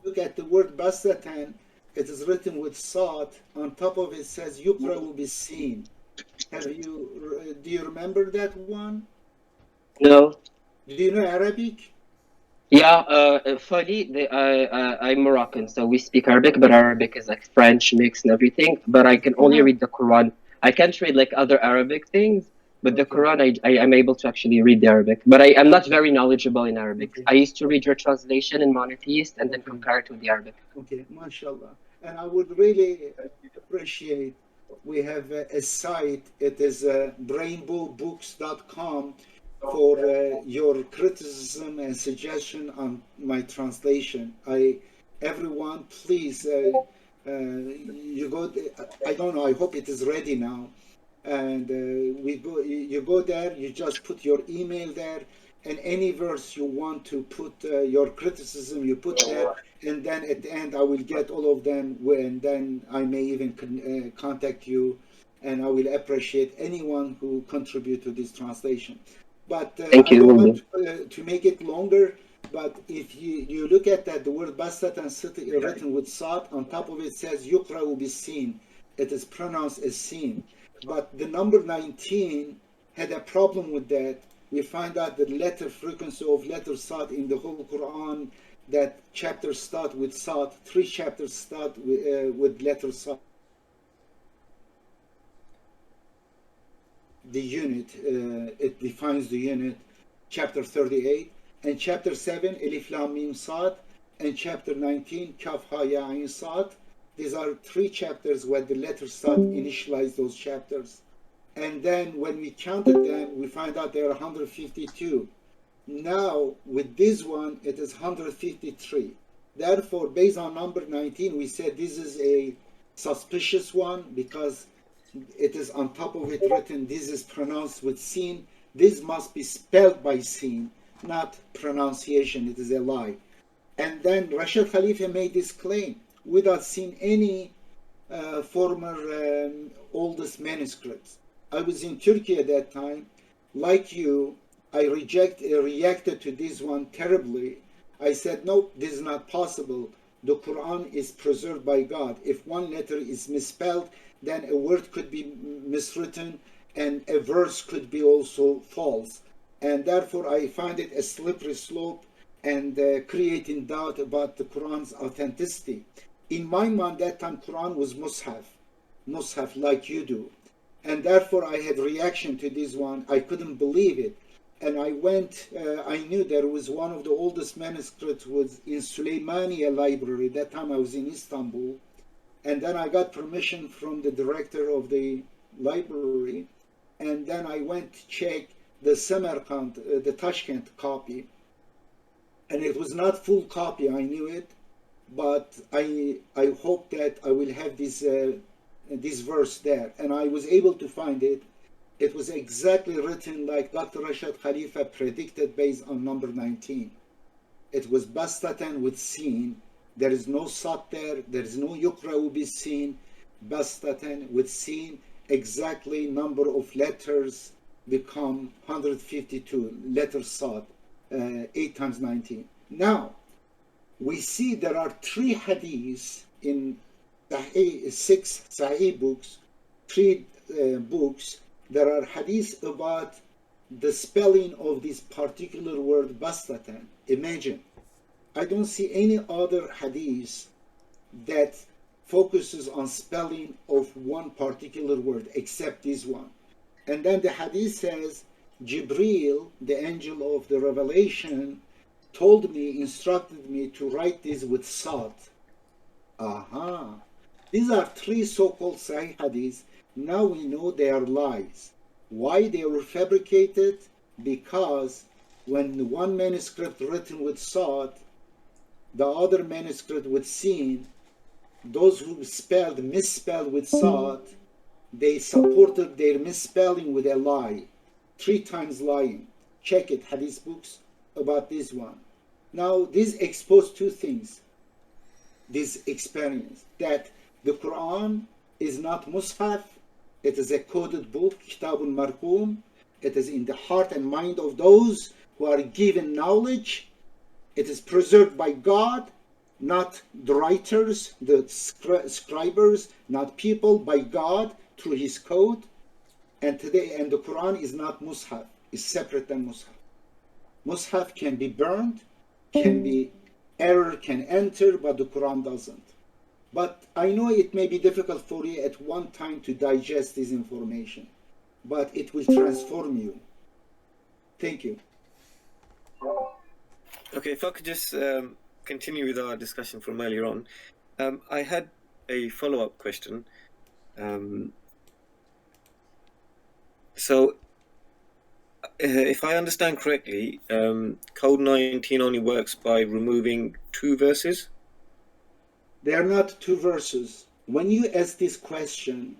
look at the word bastatan. It is written with sad. On top of it says yukra will be seen. Do you remember that one? No. Do you know Arabic? Yeah, funny, I'm Moroccan, so we speak Arabic, but Arabic is like French mix and everything. But I can only read the Quran. I can't read like other Arabic things, but the Quran, I'm able to actually read the Arabic. But I'm not very knowledgeable in Arabic. I used to read your translation in Monotheist and then compare it with the Arabic. Okay, mashallah. And I would really appreciate, we have a site, it is brainbowbooks.com, for your criticism and suggestion on my translation. Everyone, please, you go. I don't know. I hope it is ready now, and you go there. You just put your email there, and any verse you want to put your criticism, you put there, and then at the end I will get all of them, and then I may even contact you, and I will appreciate anyone who contribute to this translation. But I don't want to make it longer, but if you look at that, the word bastat and city written with sad, on top of it says yukra will be seen. It is pronounced as seen. But the number 19 had a problem with that. We find out the letter frequency of letter sad in the whole Quran, that chapters start with sad, 3 chapters start with letter sad. The unit, it defines the unit, chapter 38, and chapter 7, Elif Lam Mim Sad, and chapter 19, Kaf Ha Ya Ain Sad. These are 3 chapters where the letter Sad initialize those chapters. And then when we counted them, we find out there are 152. Now, with this one, it is 153. Therefore, based on number 19, we said this is a suspicious one because it is on top of it written, this is pronounced with sin. This must be spelled by sin, not pronunciation. It is a lie. And then Rashid Khalifa made this claim without seeing any former oldest manuscripts. I was in Turkey at that time. Like you, I reacted to this one terribly. I said, no, this is not possible. The Quran is preserved by God. If one letter is misspelled, then a word could be miswritten and a verse could be also false. And therefore, I find it a slippery slope and creating doubt about the Quran's authenticity. In my mind, that time, Quran was Mus'haf like you do. And therefore, I had reaction to this one. I couldn't believe it. And I went, I knew there was one of the oldest manuscripts was in Süleymaniye library. That time I was in Istanbul. And then I got permission from the director of the library. And then I went to check the Samarkand, the Tashkent copy. And it was not full copy, I knew it. But I hope that I will have this verse there. And I was able to find it. It was exactly written like Dr. Rashid Khalifa predicted based on number 19. It was Bastatan with sin. There is no sat there. There is no Yukra'u bi sin. Bastatan with sin. Exactly number of letters become 152. Letter sat. 8 times 19. Now, we see there are 3 hadiths in 6 Sahih books, 3 books. There are hadiths about the spelling of this particular word bastatan. Imagine, I don't see any other hadith that focuses on spelling of one particular word except this one. And then the hadith says, Jibril, the angel of the revelation, told me, instructed me to write this with Sad. Aha. These are 3 so-called Sahih hadiths. Now we know they are lies. Why they were fabricated? Because when one manuscript written with Sad, the other manuscript with Sin, those who misspelled with Sad, they supported their misspelling with a lie. 3 times lying. Check it, hadith books about this one. Now, this exposed 2 things. This experience, that the Quran is not Mus'haf, it is a coded book, Kitabul Marqum. It is in the heart and mind of those who are given knowledge. It is preserved by God, not the writers, the scribers, not people, by God through His code. And the Quran is not Mus'haf, is separate than Mus'haf. Mus'haf can be burned, error can enter, but the Quran doesn't. But I know it may be difficult for you at one time to digest this information, but it will transform you. Thank you. Okay, if I could just continue with our discussion from earlier on. I had a follow-up question. So, if I understand correctly, Code 19 only works by removing 2 verses? They are not 2 verses. When you ask this question,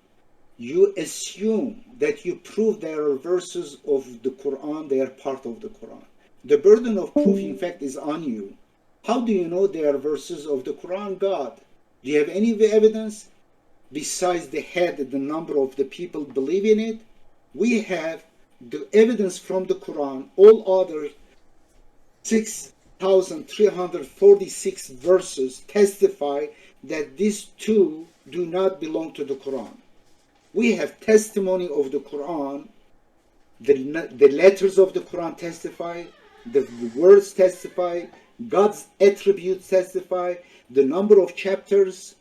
you assume that you prove there are verses of the Quran, they are part of the Quran. The burden of proof, in fact, is on you. How do you know they are verses of the Quran, God? Do you have any evidence besides the head, the number of the people believe in it? We have the evidence from the Quran. All other 6,346 verses testify that these 2 do not belong to the Quran. We have testimony of the Quran. The letters of the Quran testify. The words testify. God's attributes testify. The number of chapters,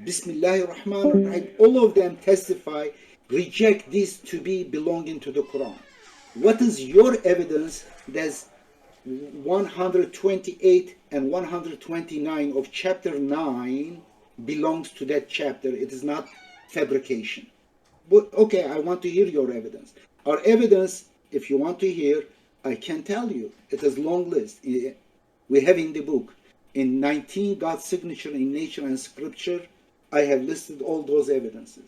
Bismillahir Rahmanir Rahim, all of them testify, reject this to be belonging to the Quran. What is your evidence that 128 and 129 of chapter 9 belongs to that chapter? It is not fabrication. But okay, I want to hear your evidence. Our evidence, if you want to hear, I can tell you. It is long list. We have in the book. In 19, God's signature in nature and scripture, I have listed all those evidences.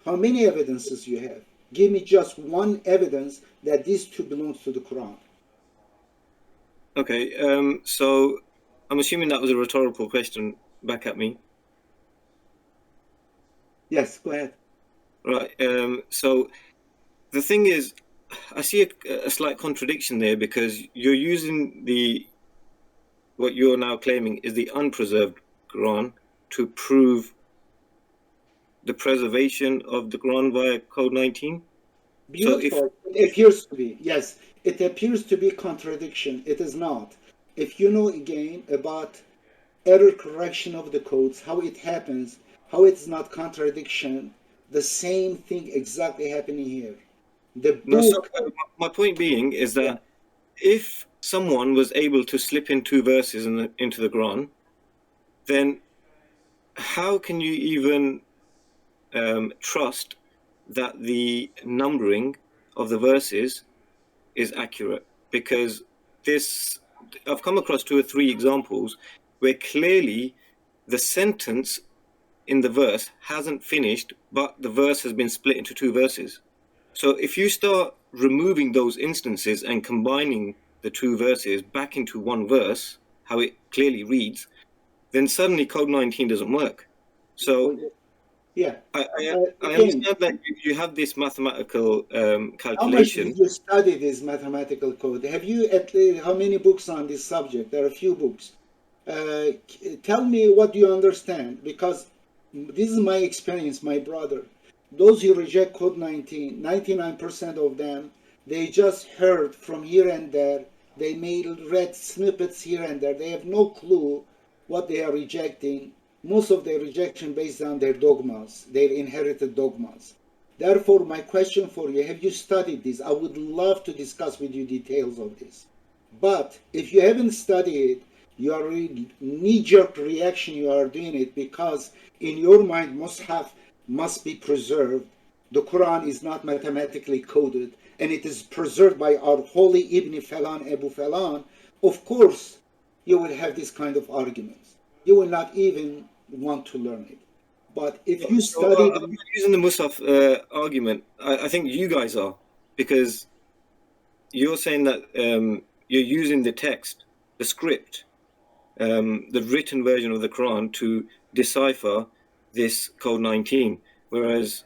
How many evidences you have? Give me just one evidence that these two belongs to the Quran. Okay, so I'm assuming that was a rhetorical question back at me. Yes, go ahead. Right, so the thing is, I see a slight contradiction there because you're using what you're now claiming is the unpreserved Quran to prove the preservation of the Quran via Code 19. So if Beautiful. It appears to be. Yes, it appears to be contradiction. It is not. If you know again about error correction of the codes, how it happens, how it's not contradiction, the same thing exactly happening here. The no, so book, my point being is yeah, that if someone was able to slip in two verses into the Quran, then how can you even trust that the numbering of the verses is accurate? Because I've come across 2 or 3 examples where clearly the sentence in the verse hasn't finished, but the verse has been split into 2 verses. So if you start removing those instances and combining the 2 verses back into one verse, how it clearly reads, then suddenly Code 19 doesn't work. So yeah. I Again, understand that you have this mathematical how much calculation. did you study this mathematical code? Have you at least, how many books on this subject? There are a few books. Tell me what you understand, because this is my experience, my brother. Those who reject Code 19, 99% of them, they just heard from here and there. They may read snippets here and there. They have no clue what they are rejecting. Most of their rejection based on their dogmas, their inherited dogmas. Therefore, my question for you, have you studied this? I would love to discuss with you details of this. But if you haven't studied, your knee-jerk reaction, you are doing it because in your mind must be preserved. The Quran is not mathematically coded, and it is preserved by our holy Ibn Falan, Abu Falan. Of course, you will have this kind of arguments. You will not even want to learn it. But if you So study I'm not using the Musaf argument. I think you guys are, because you're saying that you're using the text, the script, the written version of the Quran to decipher this Code 19. Whereas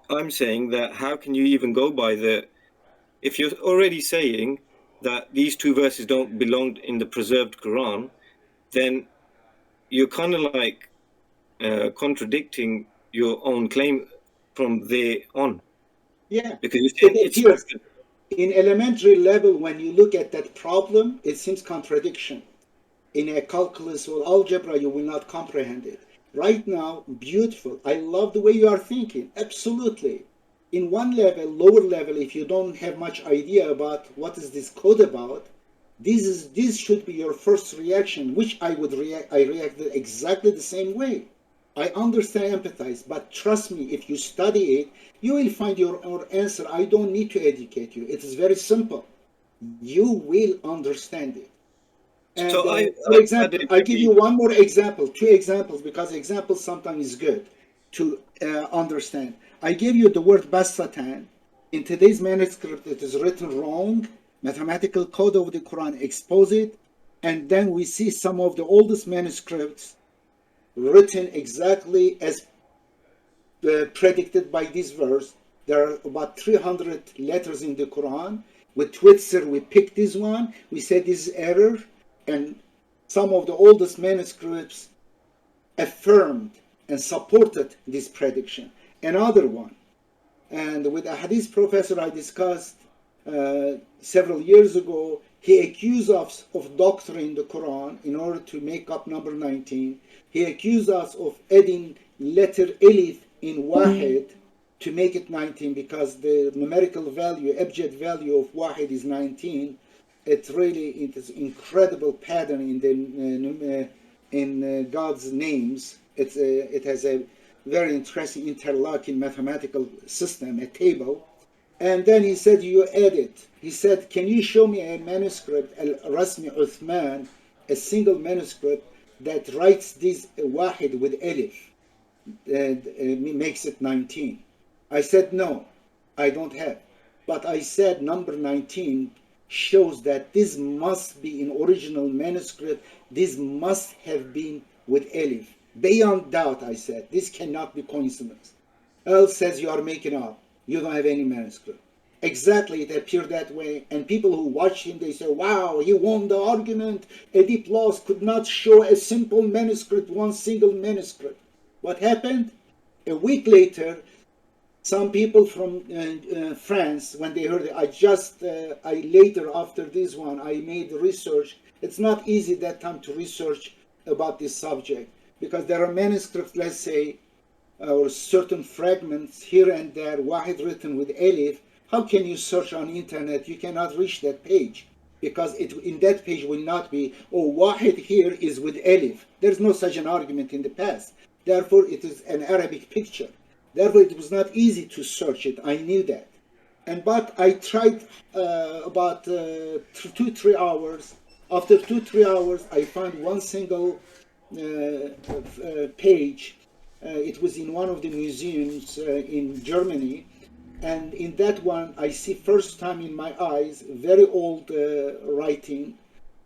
I'm saying that how can you even go by if you're already saying that these 2 verses don't belong in the preserved Quran, then you're kind of like contradicting your own claim from there on. yeah, Because you're saying it it's appears in elementary level when you look at that problem, it seems contradiction. In a calculus or algebra, you will not comprehend it. Right now, beautiful. I love the way you are thinking. Absolutely. In one level, lower level, if you don't have much idea about what is this code about, this should be your first reaction, which I would react. I reacted exactly the same way. I understand, empathize, but trust me, if you study it, you will find your answer. I don't need to educate you. It is very simple. You will understand it. And so for I've had example, it I give you maybe. one more example, 2 examples, because examples sometimes is good to understand. I gave you the word Basatan. In today's manuscript, it is written wrong. Mathematical code of the Quran expose it. And then we see some of the oldest manuscripts written exactly as predicted by this verse. There are about 300 letters in the Quran. With Twitzer, we picked this one. We said this is error. And some of the oldest manuscripts affirmed and supported this prediction. Another one, and with a hadith professor I discussed several years ago, he accused us of doctoring the Quran in order to make up number 19. He accused us of adding letter Alif in Wahid to make it 19 because the numerical value, abjad value of Wahid is 19. It is incredible pattern in God's names. It has a very interesting interlocking mathematical system, a table. And then he said, you add it. He said, can you show me a manuscript, Al-Rasmi Uthman, a single manuscript that writes this wahid with alif and makes it 19. I said, no, I don't have. But I said number 19 shows that this must be in original manuscript. This must have been with alif. Beyond doubt, I said, this cannot be coincidence. Else says you are making up. You don't have any manuscript. Exactly, it appeared that way. And people who watch him, they say, wow, he won the argument. Edip lost, could not show a simple manuscript, one single manuscript. What happened? A week later, some people from France, when they heard it, I later, after this one, I made research. It's not easy that time to research about this subject because there are manuscripts, let's say, or certain fragments here and there, wahid written with alif. How can you search on internet? You cannot reach that page because in that page will not be, oh, wahid here is with alif. There's no such an argument in the past. Therefore, it is an Arabic picture. Therefore, it was not easy to search it. I knew that. But I tried about 2-3 hours. After 2-3 hours, I found one single page. It was in one of the museums in Germany. And in that one, I see first time in my eyes, very old writing.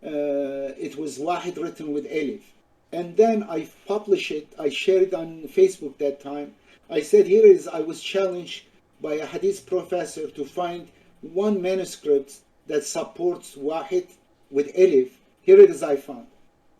It was wahid written with alif. And then I published it. I shared it on Facebook that time. I said, here is, I was challenged by a hadith professor to find one manuscript that supports wahid with alif. Here it is, I found.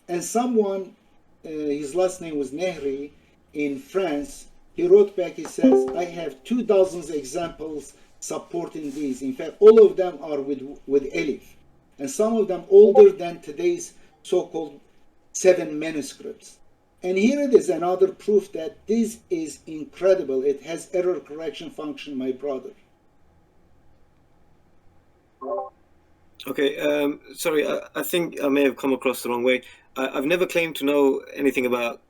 And someone, his last name was Nehri, in France, he wrote back, he says, I have 2,000 examples supporting these. In fact, all of them are with alif. And some of them older than today's so-called 7 manuscripts. And here it is another proof that this is incredible. It has error correction function, my brother. Okay, sorry, I think I may have come across the wrong way. I've never claimed to know anything about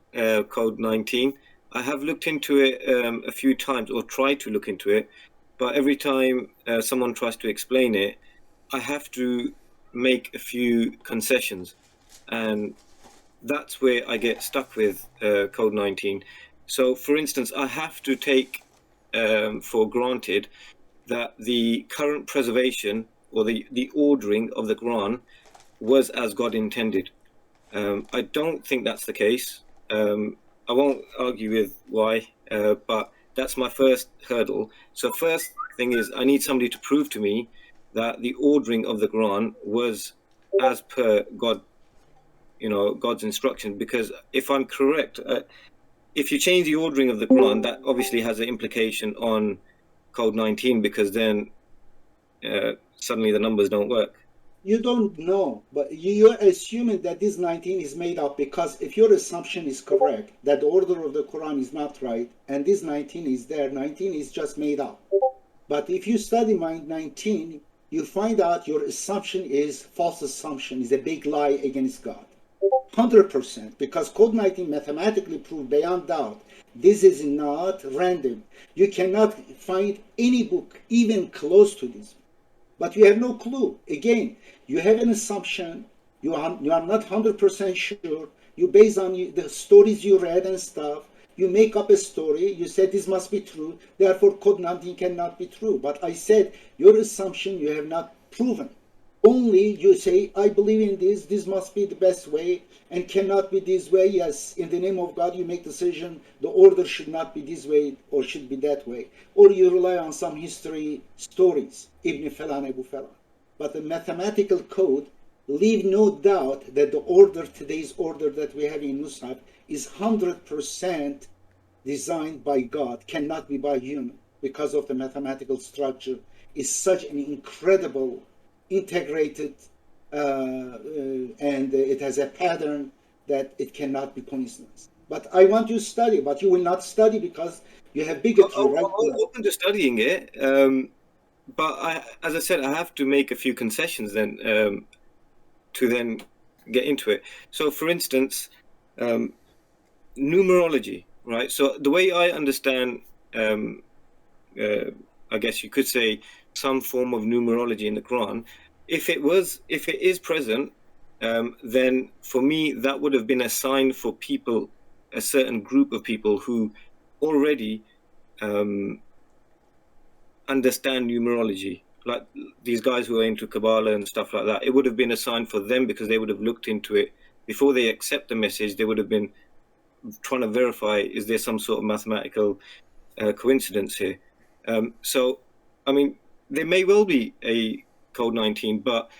Code 19. I have looked into it a few times, or tried to look into it, but every time someone tries to explain it, I have to make a few concessions. And that's where I get stuck with Code 19. So, for instance, I have to take for granted that the current preservation or the ordering of the Quran was as God intended. I don't think that's the case. I won't argue with why, but that's my first hurdle. So first thing is I need somebody to prove to me that the ordering of the Quran was as per God, God's instruction. Because if I'm correct, if you change the ordering of the Quran, that obviously has an implication on Code 19, because then suddenly the numbers don't work. You don't know, but you're assuming that this 19 is made up, because if your assumption is correct, that the order of the Quran is not right, and this 19 is there, 19 is just made up. But if you study 19, you find out your assumption is false assumption, is a big lie against God. 100%, because Code 19 mathematically proved beyond doubt this is not random. You cannot find any book even close to this. But you have no clue. Again, you have an assumption. You are not 100% sure. You base on the stories you read and stuff. You make up a story. You said this must be true. Therefore, Code 19 cannot be true. But I said your assumption you have not proven. Only you say, I believe in this. This must be the best way and cannot be this way. Yes, in the name of God, you make decision. The order should not be this way or should be that way. Or you rely on some history stories. Ibn Falan, Abu Falan. But the mathematical code leave no doubt that the order, today's order that we have in Mus'haf, is 100% designed by God, cannot be by human, because of the mathematical structure. Is such an incredible, integrated, and it has a pattern that it cannot be coincidence. But I want you to study, but you will not study because you have bigotry right now. I'm open to studying it. But as I said, I have to make a few concessions then to then get into it. So, for instance, numerology, right? So the way I understand, I guess you could say, some form of numerology in the Quran, if it is present, then for me that would have been a sign for people, a certain group of people who already understand numerology, like these guys who are into Kabbalah and stuff like that. It would have been a sign for them because they would have looked into it before they accept the message. They would have been trying to verify, is there some sort of mathematical coincidence here? So, I mean, there may well be a code 19, but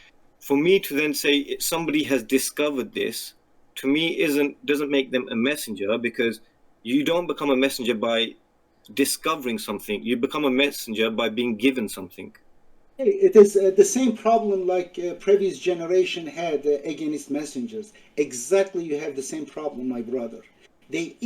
for me to then say somebody has discovered this, to me doesn't make them a messenger, because you don't become a messenger by discovering something. You become a messenger by being given something. It is the same problem like previous generation had against messengers. Exactly, you have the same problem, my brother. They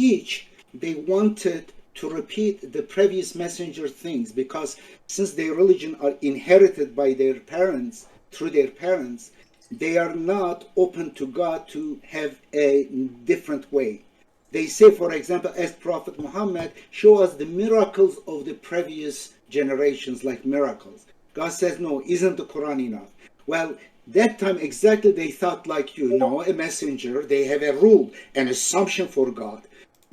wanted to repeat the previous messenger things, because since their religion are inherited by their parents, through their parents, they are not open to God to have a different way. They say, for example, as Prophet Muhammad, show us the miracles of the previous generations, like miracles. God says, no, isn't the Quran enough? Well, that time exactly they thought like you know, a messenger, they have a rule, an assumption for God.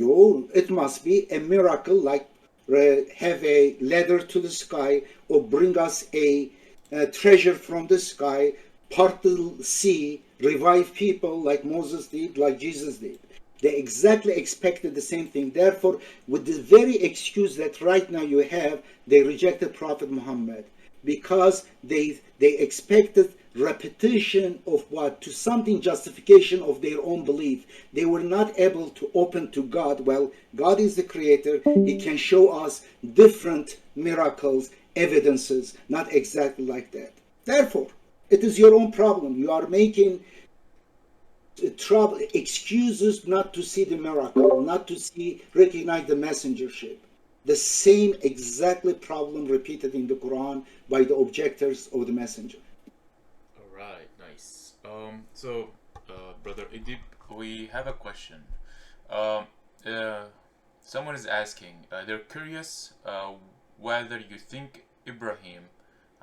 It must be a miracle, like have a ladder to the sky, or bring us a treasure from the sky, part the sea, revive people like Moses did, like Jesus did. They exactly expected the same thing. Therefore, with the very excuse that right now you have, they rejected Prophet Muhammad, because they expected repetition of what, to something, justification of their own belief. They were not able to open to God. Well, God is the creator. He can show us different miracles, evidences, not exactly like that. Therefore, it is your own problem. You are making trouble, excuses not to see the miracle, not to see, recognize the messengership. The same exactly problem repeated in the Quran by the objectors of the messenger. All right, nice. Brother Edip, we have a question. Um, uh, Someone is asking. They're curious whether you think Ibrahim,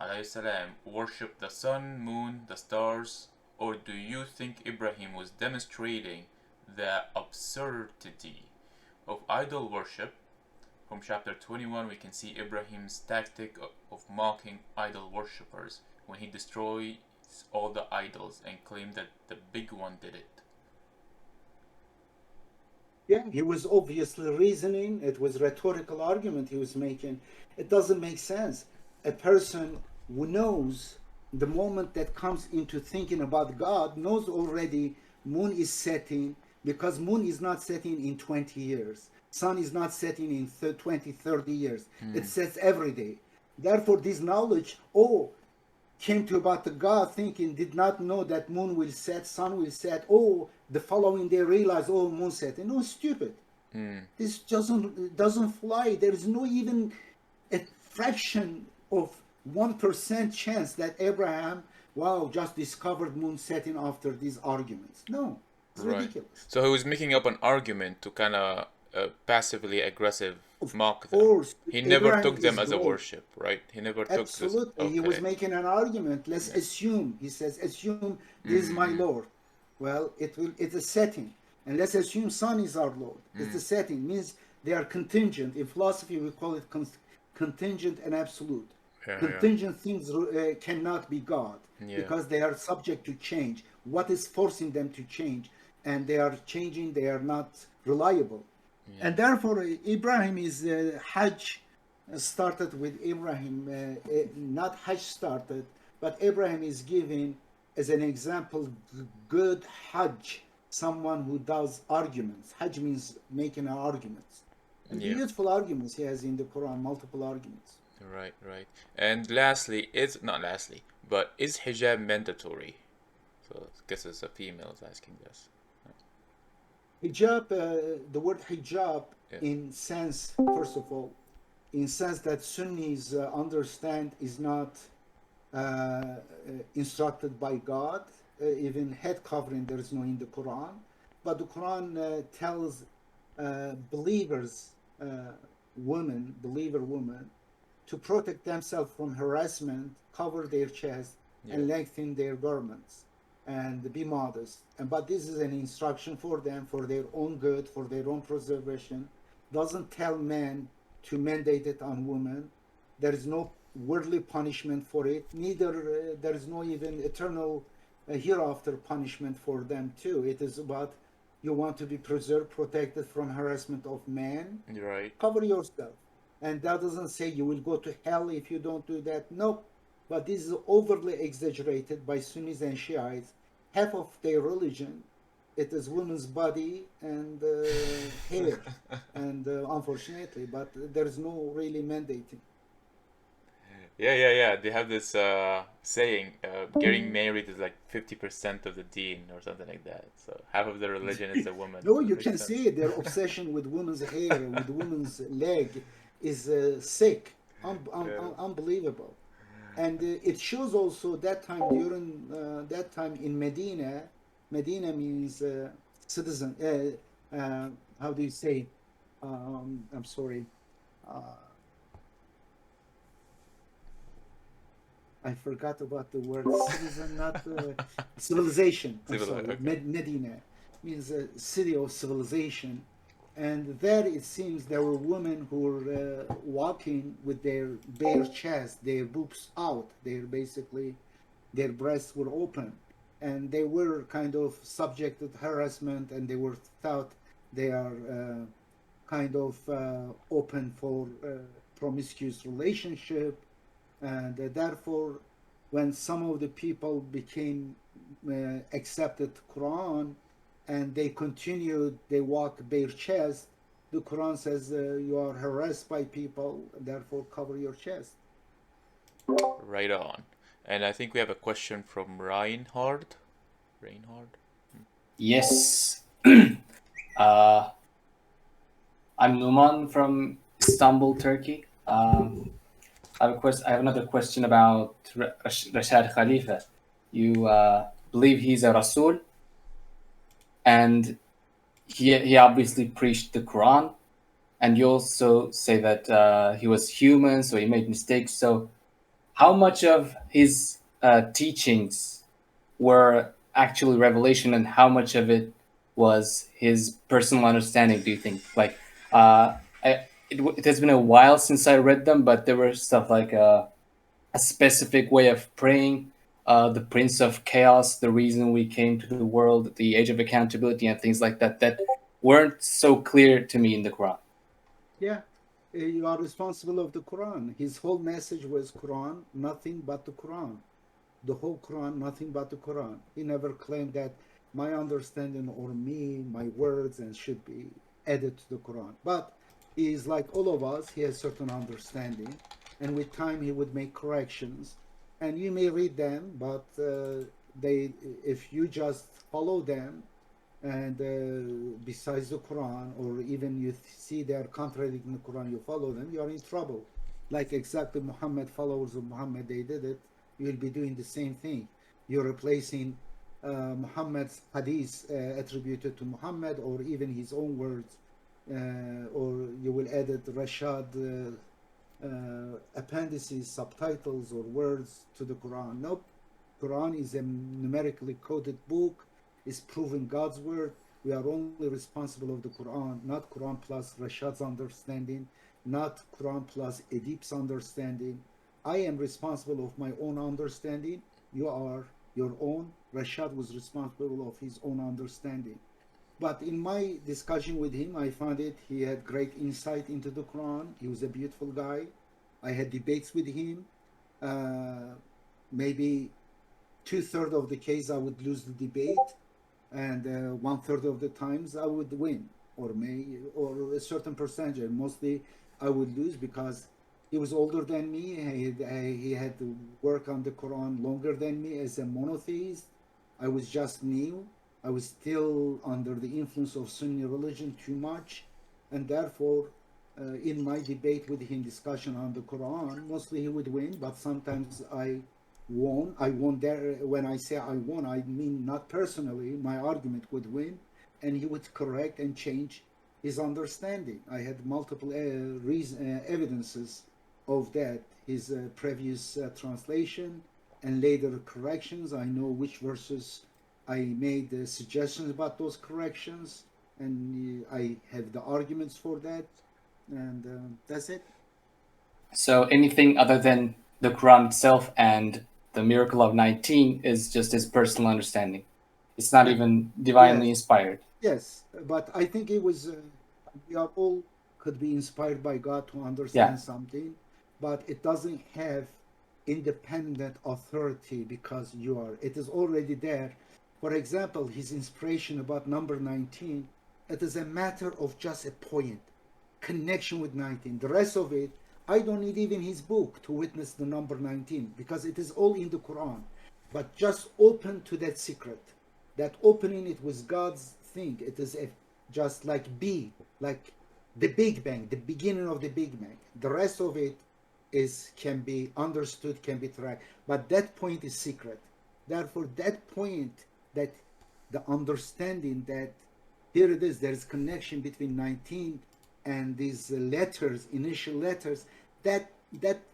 alayhi salam, worshipped the sun, moon, the stars, or do you think Ibrahim was demonstrating the absurdity of idol worship? From chapter 21, we can see Ibrahim's tactic of mocking idol worshippers when he destroys all the idols and claimed that the big one did it. Yeah, he was obviously reasoning. It was rhetorical argument he was making. It doesn't make sense. A person who knows, the moment that comes into thinking about God, knows already moon is setting, because moon is not setting in 20 years. Sun is not setting in 20, 30 years. It sets every day. Therefore, this knowledge, came to about the God thinking, did not know that moon will set, sun will set. The following day realized, moon set. No, stupid. This doesn't fly. There is no even a fraction of 1% chance that Abraham, just discovered moon setting after these arguments. No, it's Right. ridiculous. So he was making up an argument to kind of passively aggressive Of mock them. course, He never Abraham took them is as a great. worship, right? He never took this. Absolutely. He was Okay. making an argument. Let's assume. He says, assume this is my Lord. Well, it's a setting. And let's assume sun is our Lord. It's a setting. Means they are contingent. In philosophy, we call it contingent and absolute. Yeah, Contingent things cannot be God, Yeah. because they are subject to change. What is forcing them to change? And they are changing. They are not reliable. Yeah. And therefore, Ibrahim is Hajj started with Ibrahim, not Hajj started, but Abraham is given as an example good Hajj, someone who does arguments. Hajj means making arguments. And Yeah. beautiful arguments he has in the Quran, multiple arguments. Right, right. And lastly, is not lastly, but is hijab mandatory? So I guess it's a female is asking this. Hijab, the word hijab, Yeah. in sense, first of all, in sense that Sunnis understand, is not instructed by God. Even head covering there is no in the Quran, but the Quran tells believers, believer women, to protect themselves from harassment, cover their chest, and lengthen their garments. and be modest. And but this is an instruction for them, for their own good, for their own preservation. Doesn't tell men to mandate it on women. There is no worldly punishment for it. Neither there is no even eternal hereafter punishment for them too. It is about you want to be preserved, protected from harassment of man. Right. Cover yourself. And that doesn't say you will go to hell if you don't do that. No. But this is overly exaggerated by Sunnis and Shiites. Half of their religion, it is women's body and hair. And unfortunately, but there is no really mandating. Yeah. They have this saying, getting married is like 50% of the deen or something like that. So half of the religion is the woman. No, So it you makes can sense. see it. Their obsession with women's hair, with women's leg, is sick, Yeah. unbelievable. And it shows also that time during that time in Medina. Medina means citizen. How do you say? I'm sorry. Uh, I forgot about the word citizen, not civilization. I'm Civil. sorry. Okay. Medina means a city of civilization. And there it seems there were women who were walking with their bare chest, their boobs out. They're basically, their breasts were open. And they were kind of subjected to harassment, and they were thought they are kind of open for promiscuous relationship. And therefore, when some of the people became accepted Quran, and they continued, they walk bare chest, the Quran says you are harassed by people, therefore cover your chest. Right on. And I think we have a question from Reinhard. Reinhard. Yes. uh, I'm Numan from Istanbul, Turkey. I have another question about Rashad Khalifa. You believe he's a Rasul, and he obviously preached the Quran, and you also say that he was human, so he made mistakes. So, how much of his teachings were actually revelation, and how much of it was his personal understanding? Do you think? Like, it has been a while since I read them, but there were stuff like a specific way of praying, the Prince of Chaos, the reason we came to the world, the age of accountability, and things like that that weren't so clear to me in the Quran. Yeah, you are responsible of the Quran. His whole message was Quran, nothing but the Quran. The whole Quran, nothing but the Quran. He never claimed that my understanding or me, my words, and should be added to the Quran. But he is like all of us, he has certain understanding, and with time he would make corrections. And you may read them, but they, if you just follow them, and besides the Quran, or even you see they are contradicting the Quran, you follow them, you are in trouble. Like exactly Muhammad, followers of Muhammad, they did it. You will be doing the same thing. You're replacing Muhammad's hadith attributed to Muhammad, or even his own words, or you will edit Rashad appendices, subtitles, or words to the Quran. Nope. Quran is a numerically coded book. Is proving God's word. We are only responsible of the Quran, not Quran plus Rashad's understanding, not Quran plus Edip's understanding. I am responsible of my own understanding. You are your own. Rashad was responsible of his own understanding. But in my discussion with him, I found it he had great insight into the Quran. He was a beautiful guy. I had debates with him. Maybe 2/3 of the case I would lose the debate, and 1/3 of the times I would win, or a certain percentage. And mostly I would lose because he was older than me. He had to work on the Quran longer than me as a monotheist. I was just new. I was still under the influence of Sunni religion too much, and therefore, in my debate with him, discussion on the Quran, mostly he would win, but sometimes I won. I won there. When I say I won, I mean not personally. My argument would win, and he would correct and change his understanding. I had multiple evidences of that. His previous translation and later corrections. I know which verses I made suggestions about those corrections, and I have the arguments for that, and that's it. So anything other than the Quran itself and the miracle of 19 is just his personal understanding. It's not Yeah. even divinely Yes. inspired. Yes, but I think it was we are all could be inspired by God to understand something, but it doesn't have independent authority because you are. It is already there. For example, his inspiration about number 19, it is a matter of just a point, connection with 19. The rest of it, I don't need even his book to witness the number 19 because it is all in the Quran. But just open to that secret. That opening it was God's thing. It is just like like the Big Bang, the beginning of the Big Bang. The rest of it can be understood, can be tracked. But that point is secret. Therefore, that point, that the understanding that here it is, there is connection between 19 and these letters, initial letters, that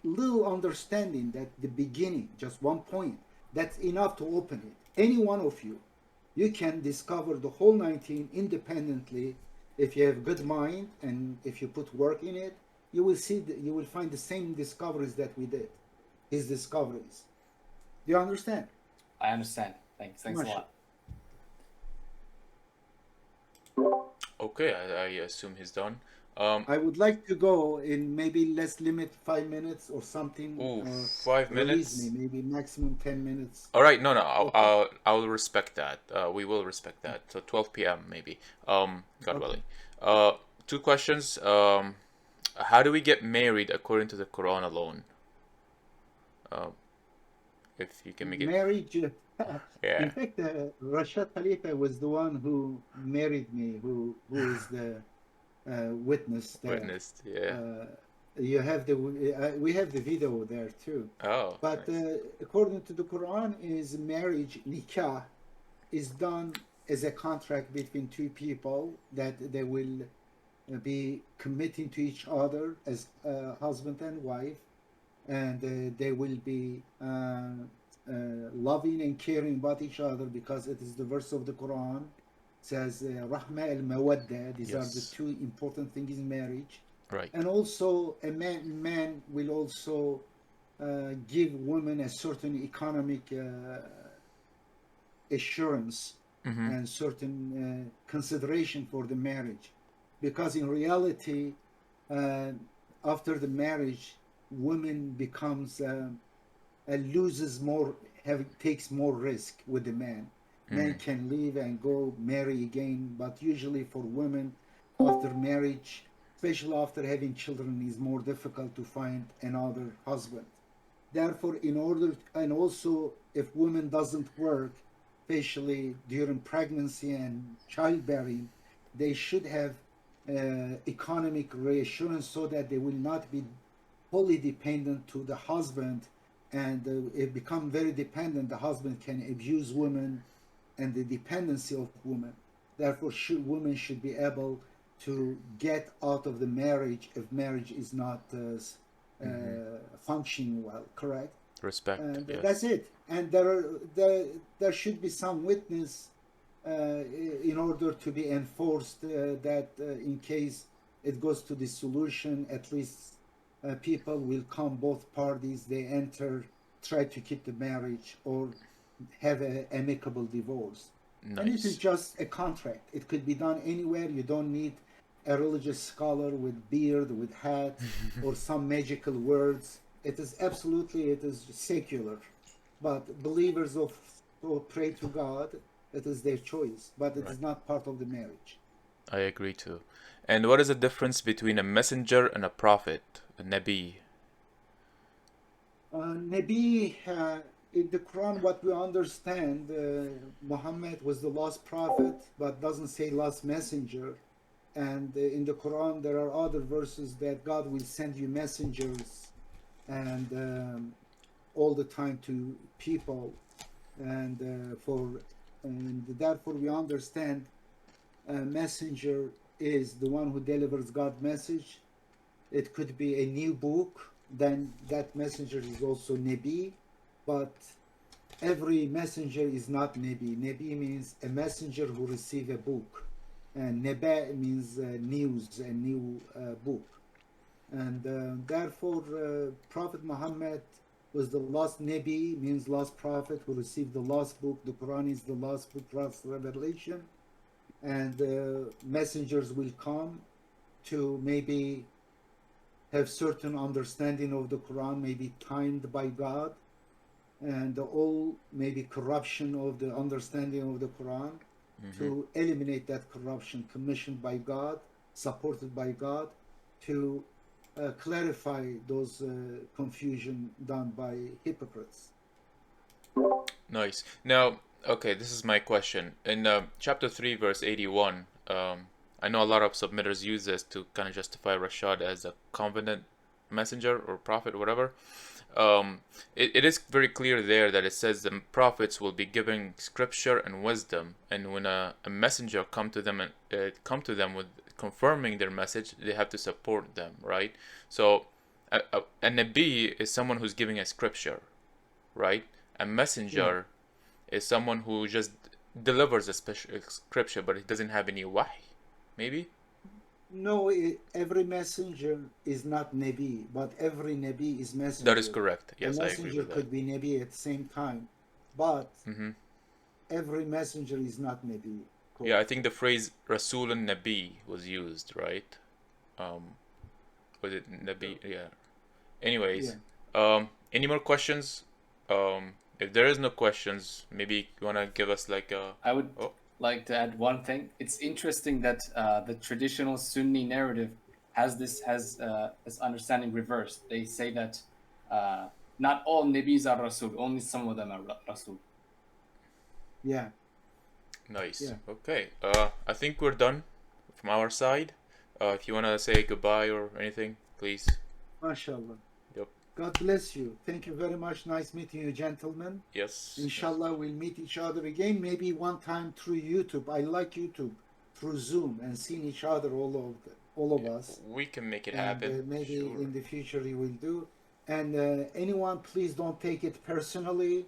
little understanding, that the beginning, just one point, that's enough to open it. Any one of you can discover the whole 19 independently. If you have good mind and if you put work in it, you will see that you will find the same discoveries that we did, his discoveries. Do you understand? I understand. Thanks a lot. Okay, I assume he's done. I would like to go in, maybe let's limit 5 minutes or something. Ooh, Or 5 minutes? release me, maybe maximum 10 minutes. All right, no, Okay. I'll respect that. We will respect that. So 12 p.m. maybe. God Okay. willing. Two questions. How do we get married according to the Quran alone? If you can make it. Marriage. Yeah. In fact, Rashad Khalifa was the one who married me, who is the witness there. Witnessed, yeah. You have we have the video there too. Oh, But nice. according to the Quran, is marriage, nikah, is done as a contract between two people that they will be committing to each other as husband and wife, and they will be loving and caring about each other, because it is the verse of the Quran says rahma al mawadda. These are the Yes. two important things in marriage. Right. And also a man will also give women a certain economic assurance Mm-hmm. and certain consideration for the marriage, because in reality, uh, after the marriage, women becomes loses more, takes more risk with the man. Men can leave and go marry again, but usually for women, after marriage, especially after having children, is more difficult to find another husband. Therefore, in order, and also if women doesn't work, especially during pregnancy and childbearing, they should have economic reassurance so that they will not be wholly dependent to the husband, and it become very dependent. The husband can abuse women and the dependency of women. Therefore, women should be able to get out of the marriage if marriage is not functioning well, correct? Respect, And yes. that's it. And there should be some witness in order to be enforced, that in case it goes to dissolution, at least people will come, both parties, they enter, try to keep the marriage or have an amicable divorce. And it is Nice. just a contract. It could be done anywhere. You don't need a religious scholar with beard, with hat, or some magical words. It is absolutely, it is secular. But believers of who pray to God, it is their choice. But it Right. is not part of the marriage. I agree too. And what is the difference between a messenger and a prophet, a nabi? Nabi, in the Quran, what we understand, Muhammad was the last prophet, but doesn't say last messenger. And in the Quran, there are other verses that God will send you messengers, and all the time to people, and and therefore we understand a messenger is the one who delivers God's message. It could be a new book, then that messenger is also Nabi, but every messenger is not Nabi. Nabi means a messenger who receive a book, and Neba means news, a new book. And therefore, Prophet Muhammad was the last Nabi, means last prophet who received the last book. The Quran is the last book, last revelation. And messengers will come to maybe have certain understanding of the Quran, maybe timed by God, and all maybe corruption of the understanding of the Quran, to eliminate that corruption commissioned by God, supported by God, to clarify those confusion done by hypocrites. Nice. Now, okay, this is my question. In chapter 3, verse 81, I know a lot of submitters use this to kind of justify Rashad as a covenant messenger or prophet or whatever. It is very clear there that it says the prophets will be giving scripture and wisdom, and when a messenger come to them with confirming their message, they have to support them, right? So a Nabi is someone who's giving a scripture, right? A messenger is someone who just delivers a special scripture, but it doesn't have any wahy, maybe? No, every messenger is not Nabi, but every Nabi is messenger. That is correct. Yes, a I agree messenger with that. could be Nabi at the same time, but every messenger is not Nabi. Yeah, I think the phrase Rasul and Nabi was used, right? Was it Nabi? Yeah. Anyways, any more questions? If there is no questions, maybe you wanna give us like a. I would like to add one thing. It's interesting that the traditional Sunni narrative has this understanding reversed. They say that not all Nabis are Rasul, only some of them are Rasul. Yeah. Nice. Yeah. Okay. I think we're done from our side. If you wanna say goodbye or anything, please. MashaAllah. Yep. God bless you. Thank you very much. Nice meeting you, gentlemen. Yes. Inshallah, we'll meet each other again, maybe one time through YouTube. I like YouTube, through Zoom, and seeing each other, all of us. We can make it And happen. maybe Sure. in the future we will do. And anyone, please don't take it personally.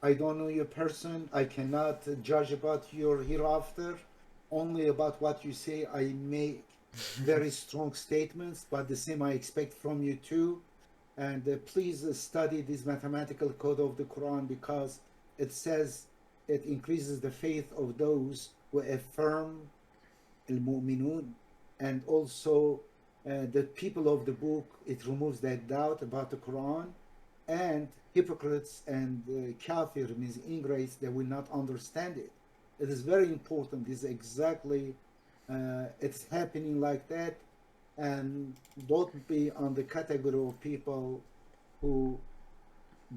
I don't know your person. I cannot judge about your hereafter. Only about what you say, I make very strong statements, but the same I expect from you too. And please study this mathematical code of the Quran, because it says it increases the faith of those who affirm al-mu'minun, and also the people of the book. It removes that doubt about the Quran. And hypocrites and kafir means ingrates, they will not understand it. It is very important. This is exactly it's happening like that. And don't be on the category of people who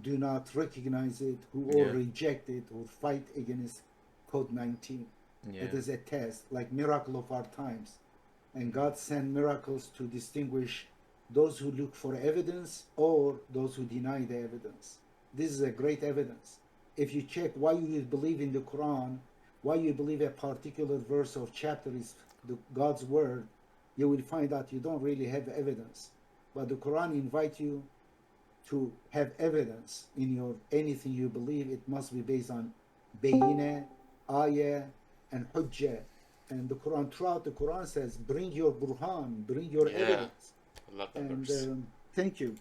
do not recognize it, who or reject it, or fight against Code 19. It is a test, like miracle of our times. And God sent miracles to distinguish those who look for evidence or those who deny the evidence. This is a great evidence. If you check why you believe in the Quran, why you believe a particular verse or chapter is God's word, you will find out you don't really have evidence. But the Quran invites you to have evidence in your anything you believe. It must be based on bayina, ayah, and hujjah. And the Quran, throughout the Quran says, bring your burhan, bring your evidence. I love that And verse. thank you.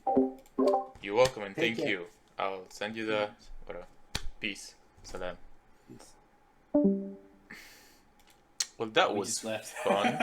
You're welcome, and Take thank care. you. I'll send you the peace. Salam. Yes. Well, that We was just left. fun.